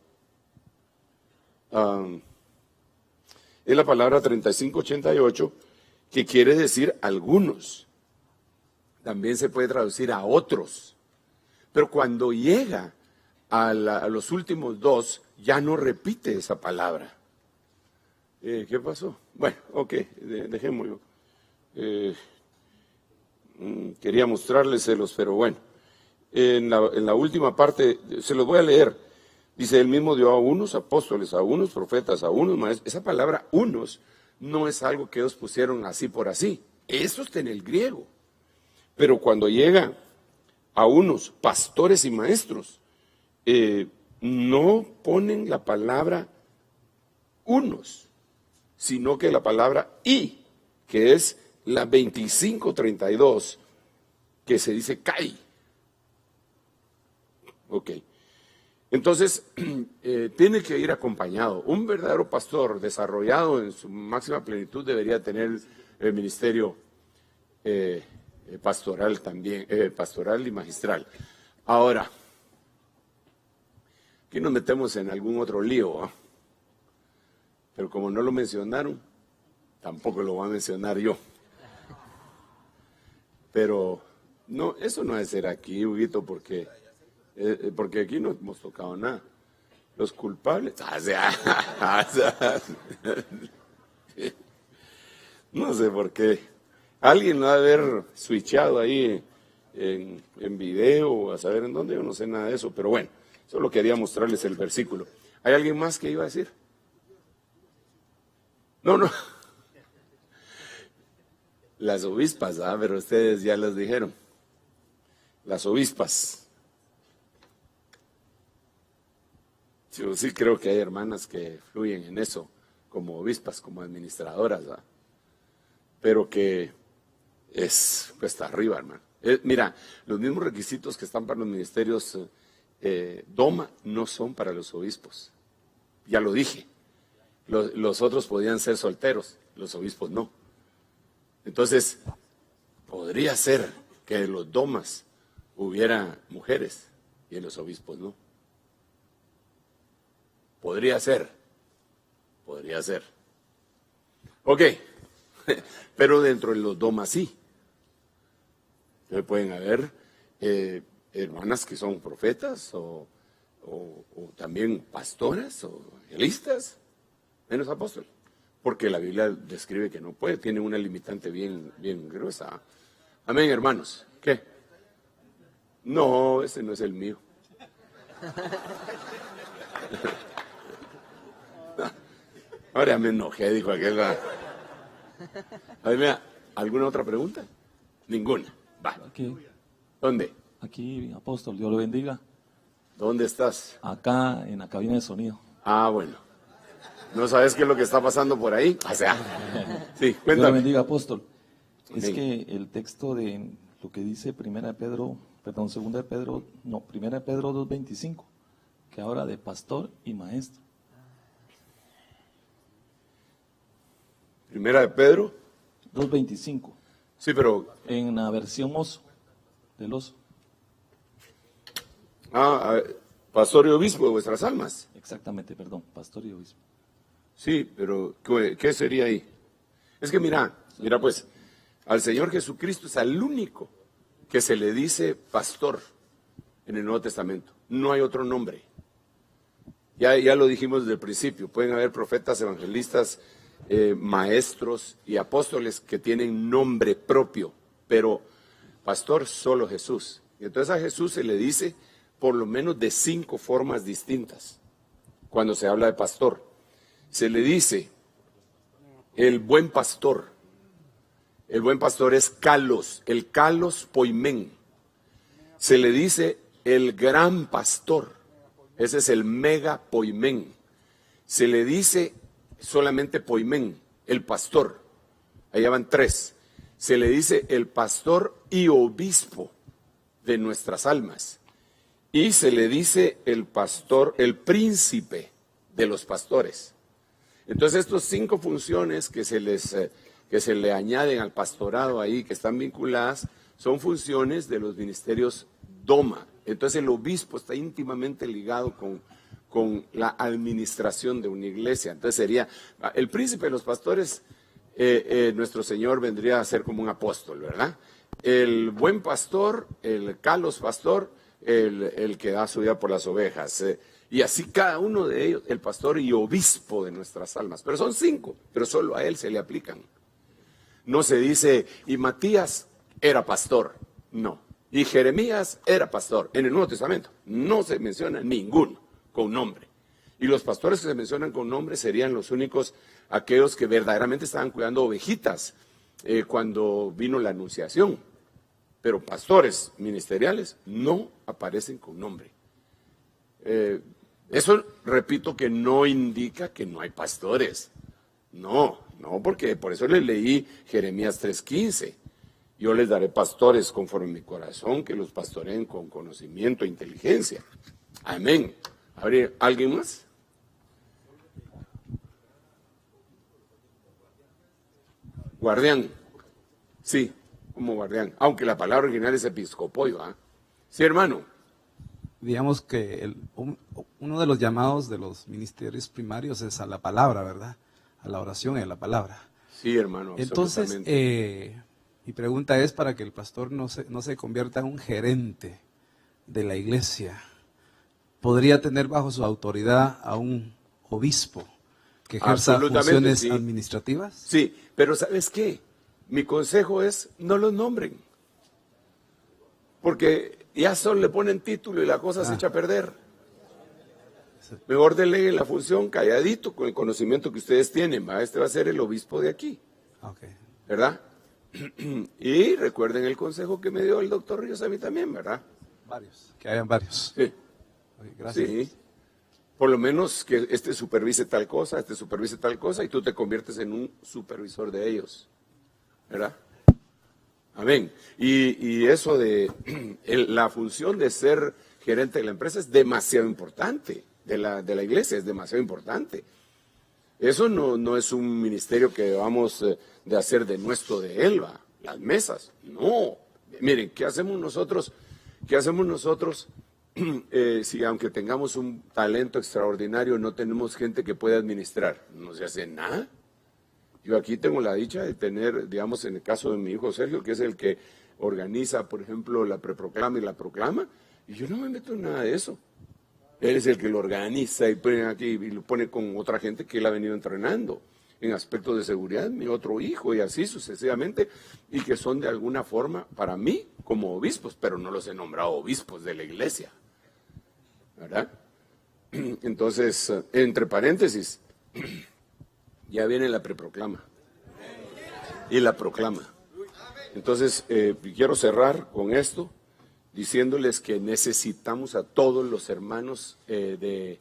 Es la palabra 3588 que quiere decir algunos. También se puede traducir a otros. Pero cuando llega a los últimos dos, ya no repite esa palabra. ¿Qué pasó? Bueno, ok, dejémoslo. Quería mostrárselos, pero bueno. En la última parte, se los voy a leer. Dice, él mismo dio a unos apóstoles, a unos profetas, a unos maestros. Esa palabra unos no es algo que ellos pusieron así por así. Eso está en el griego. Pero cuando llega a unos pastores y maestros, no ponen la palabra unos, sino que la palabra y, que es la 2532, que se dice kai. Ok. Entonces, tiene que ir acompañado. Un verdadero pastor desarrollado en su máxima plenitud debería tener el ministerio pastoral también, pastoral y magistral. Ahora, aquí nos metemos en algún otro lío, ¿eh? Pero como no lo mencionaron, tampoco lo voy a mencionar yo. Pero no, eso no debe ser aquí, Huguito, porque aquí no hemos tocado nada. Los culpables, no sé por qué. Alguien lo ha de haber switchado ahí en video, a saber en dónde, yo no sé nada de eso, pero bueno, solo quería mostrarles el versículo. ¿Hay alguien más que iba a decir? No. Las obispas, pero ustedes ya las dijeron. Las obispas. Yo sí creo que hay hermanas que fluyen en eso, como obispas, como administradoras, ¿verdad? Pero que es cuesta arriba, hermano. Mira, los mismos requisitos que están para los ministerios DOMA no son para los obispos. Ya lo dije. Los otros podían ser solteros, los obispos no. Entonces, podría ser que en los DOMAS hubiera mujeres y en los obispos no. Podría ser. Ok, pero dentro de los DOMAS sí. Entonces pueden haber hermanas que son profetas o también pastoras o evangelistas, menos apóstoles. Porque la Biblia describe que no puede, tiene una limitante bien gruesa. Amén, hermanos. ¿Qué? No, ese no es el mío. Ahora me enojé, dijo aquel. A ver, mira, ¿alguna otra pregunta? Ninguna. Va. Aquí. ¿Dónde? Aquí, apóstol, Dios lo bendiga. ¿Dónde estás? Acá, en la cabina de sonido. Ah, bueno. ¿No sabes qué es lo que está pasando por ahí? O sea, sí, cuéntame. Dios lo bendiga, apóstol. Amén. Es que el texto de lo que dice 2 Pedro 2:25, que habla de pastor y maestro. 1 Pedro 2:25. Sí, pero... En la versión oso, del oso. Pastor y obispo de vuestras almas. Exactamente, perdón, pastor y obispo. Sí, pero ¿qué sería ahí? Es que mira pues, al Señor Jesucristo es al único que se le dice pastor en el Nuevo Testamento. No hay otro nombre. Ya lo dijimos desde el principio. Pueden haber profetas, evangelistas, maestros y apóstoles que tienen nombre propio, pero pastor solo Jesús. Y entonces a Jesús se le dice por lo menos de 5 formas distintas cuando se habla de pastor. Se le dice el buen pastor. El buen pastor es kalos, el kalos poimen. Se le dice el gran pastor. Ese es el mega poimen. Se le dice solamente poimen, el pastor. Allá van 3. Se le dice el pastor y obispo de nuestras almas. Y se le dice el pastor, el príncipe de los pastores. Entonces estas 5 funciones que se le añaden al pastorado ahí, que están vinculadas, son funciones de los ministerios DOMA. Entonces el obispo está íntimamente ligado con la administración de una iglesia. Entonces sería el príncipe de los pastores, nuestro Señor vendría a ser como un apóstol, ¿verdad? El buen pastor, el kalos pastor, el que da su vida por las ovejas. Y así cada uno de ellos, el pastor y obispo de nuestras almas. Pero son 5, pero solo a él se le aplican. No se dice, y Matías era pastor. No. Y Jeremías era pastor. En el Nuevo Testamento no se menciona ninguno con nombre. Y los pastores que se mencionan con nombre serían los únicos, aquellos que verdaderamente estaban cuidando ovejitas cuando vino la anunciación. Pero pastores ministeriales no aparecen con nombre. Eso, repito, que no indica que no hay pastores. No, porque por eso les leí Jeremías 3:15. Yo les daré pastores conforme mi corazón, que los pastoreen con conocimiento e inteligencia. Amén. ¿Habría alguien más? Guardián. Sí. como guardián, aunque la palabra original es episcopoio, ¿ah? Sí, hermano. Digamos que uno de los llamados de los ministerios primarios es a la palabra, ¿verdad? A la oración y a la palabra. Sí, hermano. Entonces, mi pregunta es para que el pastor no se convierta en un gerente de la iglesia. ¿Podría tener bajo su autoridad a un obispo que ejerza funciones administrativas? Sí, pero ¿sabes qué? Mi consejo es no los nombren. Porque ya solo le ponen título y la cosa se echa a perder. Mejor deleguen la función calladito con el conocimiento que ustedes tienen. Este va a ser el obispo de aquí. ¿Verdad? Y recuerden el consejo que me dio el doctor Ríos a mí también, ¿verdad? Varios, que hayan varios. Sí. Gracias. Sí. Por lo menos que este supervise tal cosa, y tú te conviertes en un supervisor de ellos. ¿Verdad? Amén. Y eso de la función de ser gerente de la empresa es demasiado importante, de la iglesia es demasiado importante. Eso no es un ministerio que vamos de hacer de nuestro de Elba, las mesas. No. Miren, ¿qué hacemos nosotros? Si aunque tengamos un talento extraordinario, no tenemos gente que pueda administrar? No se hace nada. Yo aquí tengo la dicha de tener, digamos, en el caso de mi hijo Sergio, que es el que organiza, por ejemplo, la preproclama y la proclama, y yo no me meto en nada de eso. Él es el que lo organiza y pone aquí y lo pone con otra gente que él ha venido entrenando en aspectos de seguridad, mi otro hijo, y así sucesivamente, y que son de alguna forma para mí como obispos, pero no los he nombrado obispos de la iglesia, ¿verdad? Entonces, entre paréntesis, ya viene la preproclama y la proclama. Entonces, quiero cerrar con esto, diciéndoles que necesitamos a todos los hermanos que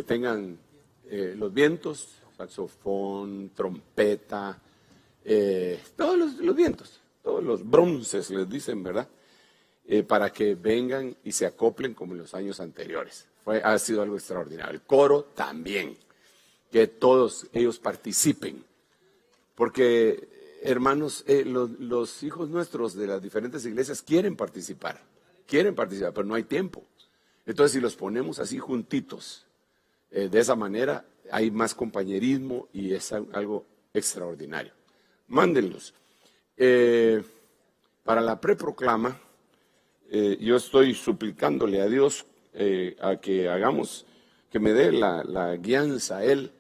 tengan los vientos, saxofón, trompeta, todos los vientos, todos los bronces les dicen, ¿verdad? Para que vengan y se acoplen como en los años anteriores. Ha sido algo extraordinario. El coro también, que todos ellos participen, porque hermanos, los hijos nuestros de las diferentes iglesias quieren participar, pero no hay tiempo. Entonces, si los ponemos así juntitos, de esa manera, hay más compañerismo y es algo extraordinario. Mándenlos. Para la preproclama, yo estoy suplicándole a Dios a que hagamos, que me dé la guianza a Él,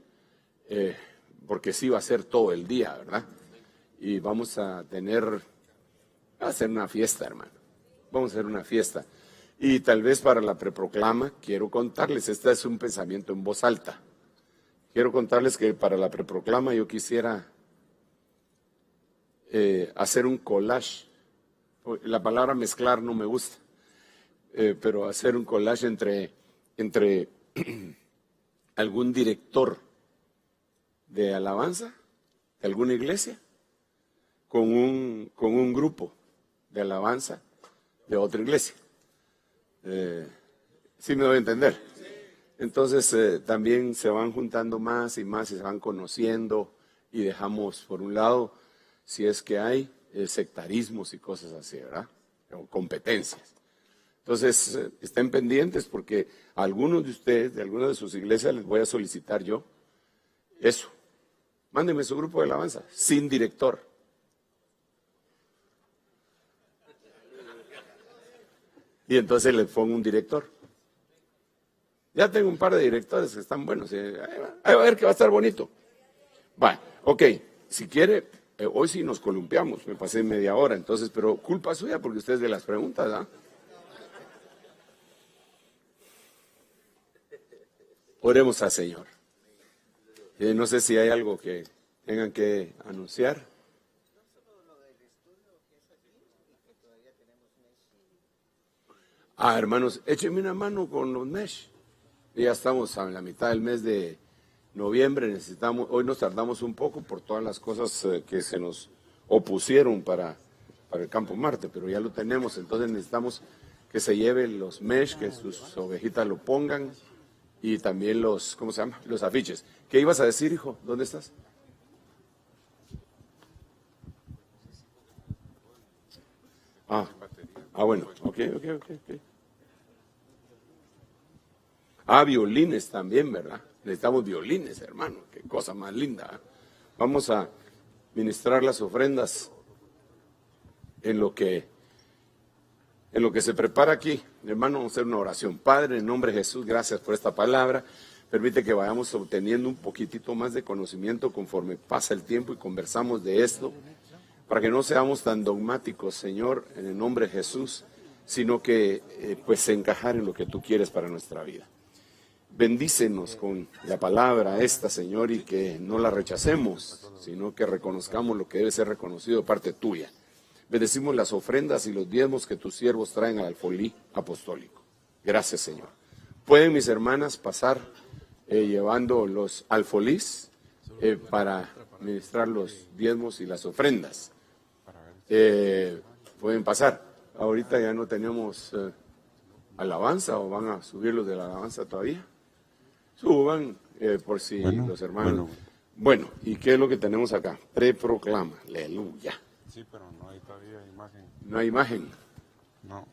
porque sí va a ser todo el día, ¿verdad? Y vamos a hacer una fiesta, hermano. Vamos a hacer una fiesta. Y tal vez para la preproclama, quiero contarles, este es un pensamiento en voz alta. Quiero contarles que para la preproclama yo quisiera hacer un collage. La palabra mezclar no me gusta, pero hacer un collage entre algún director de alabanza, de alguna iglesia, con un grupo de alabanza de otra iglesia. ¿Sí me doy a entender? Entonces también se van juntando más y más y se van conociendo y dejamos por un lado, si es que hay sectarismos y cosas así, ¿verdad? O competencias. Entonces estén pendientes porque a algunos de ustedes, de algunas de sus iglesias, les voy a solicitar yo eso. Mándenme su grupo de alabanza, sin director. Y entonces le pongo un director. Ya tengo un par de directores que están buenos. Ahí va a ver que va a estar bonito. Va, ok, si quiere, hoy sí nos columpiamos, me pasé media hora, entonces, pero culpa suya porque usted es de las preguntas, ¿ah? Oremos al Señor. No sé si hay algo que tengan que anunciar. Hermanos, échenme una mano con los mesh. Ya estamos a la mitad del mes de noviembre, hoy nos tardamos un poco por todas las cosas que se nos opusieron para el Campo Marte, pero ya lo tenemos, entonces necesitamos que se lleven los mesh, que sus ovejitas lo pongan, y también los, ¿cómo se llama? Los afiches. ¿Qué ibas a decir, hijo? ¿Dónde estás? Bueno, ok. Violines también, ¿verdad? Necesitamos violines, hermano, qué cosa más linda. ¿Eh? Vamos a ministrar las ofrendas en lo que se prepara aquí. Hermano, vamos a hacer una oración. Padre, en nombre de Jesús, gracias por esta palabra. Permite que vayamos obteniendo un poquitito más de conocimiento conforme pasa el tiempo y conversamos de esto, para que no seamos tan dogmáticos, Señor, en el nombre de Jesús, sino que pues encajar en lo que tú quieres para nuestra vida. Bendícenos con la palabra esta, Señor, y que no la rechacemos, sino que reconozcamos lo que debe ser reconocido de parte tuya. Bendecimos las ofrendas y los diezmos que tus siervos traen al alfolí apostólico. Gracias, Señor. ¿Pueden mis hermanas pasar llevando los alfolís para ministrar los diezmos y las ofrendas? Pueden pasar. Ahorita ya no tenemos alabanza, o van a subir los de la alabanza todavía. Suban por si los hermanos. Bueno, ¿y qué es lo que tenemos acá? Preproclama, aleluya. Sí, pero no hay todavía imagen. ¿No hay imagen? No.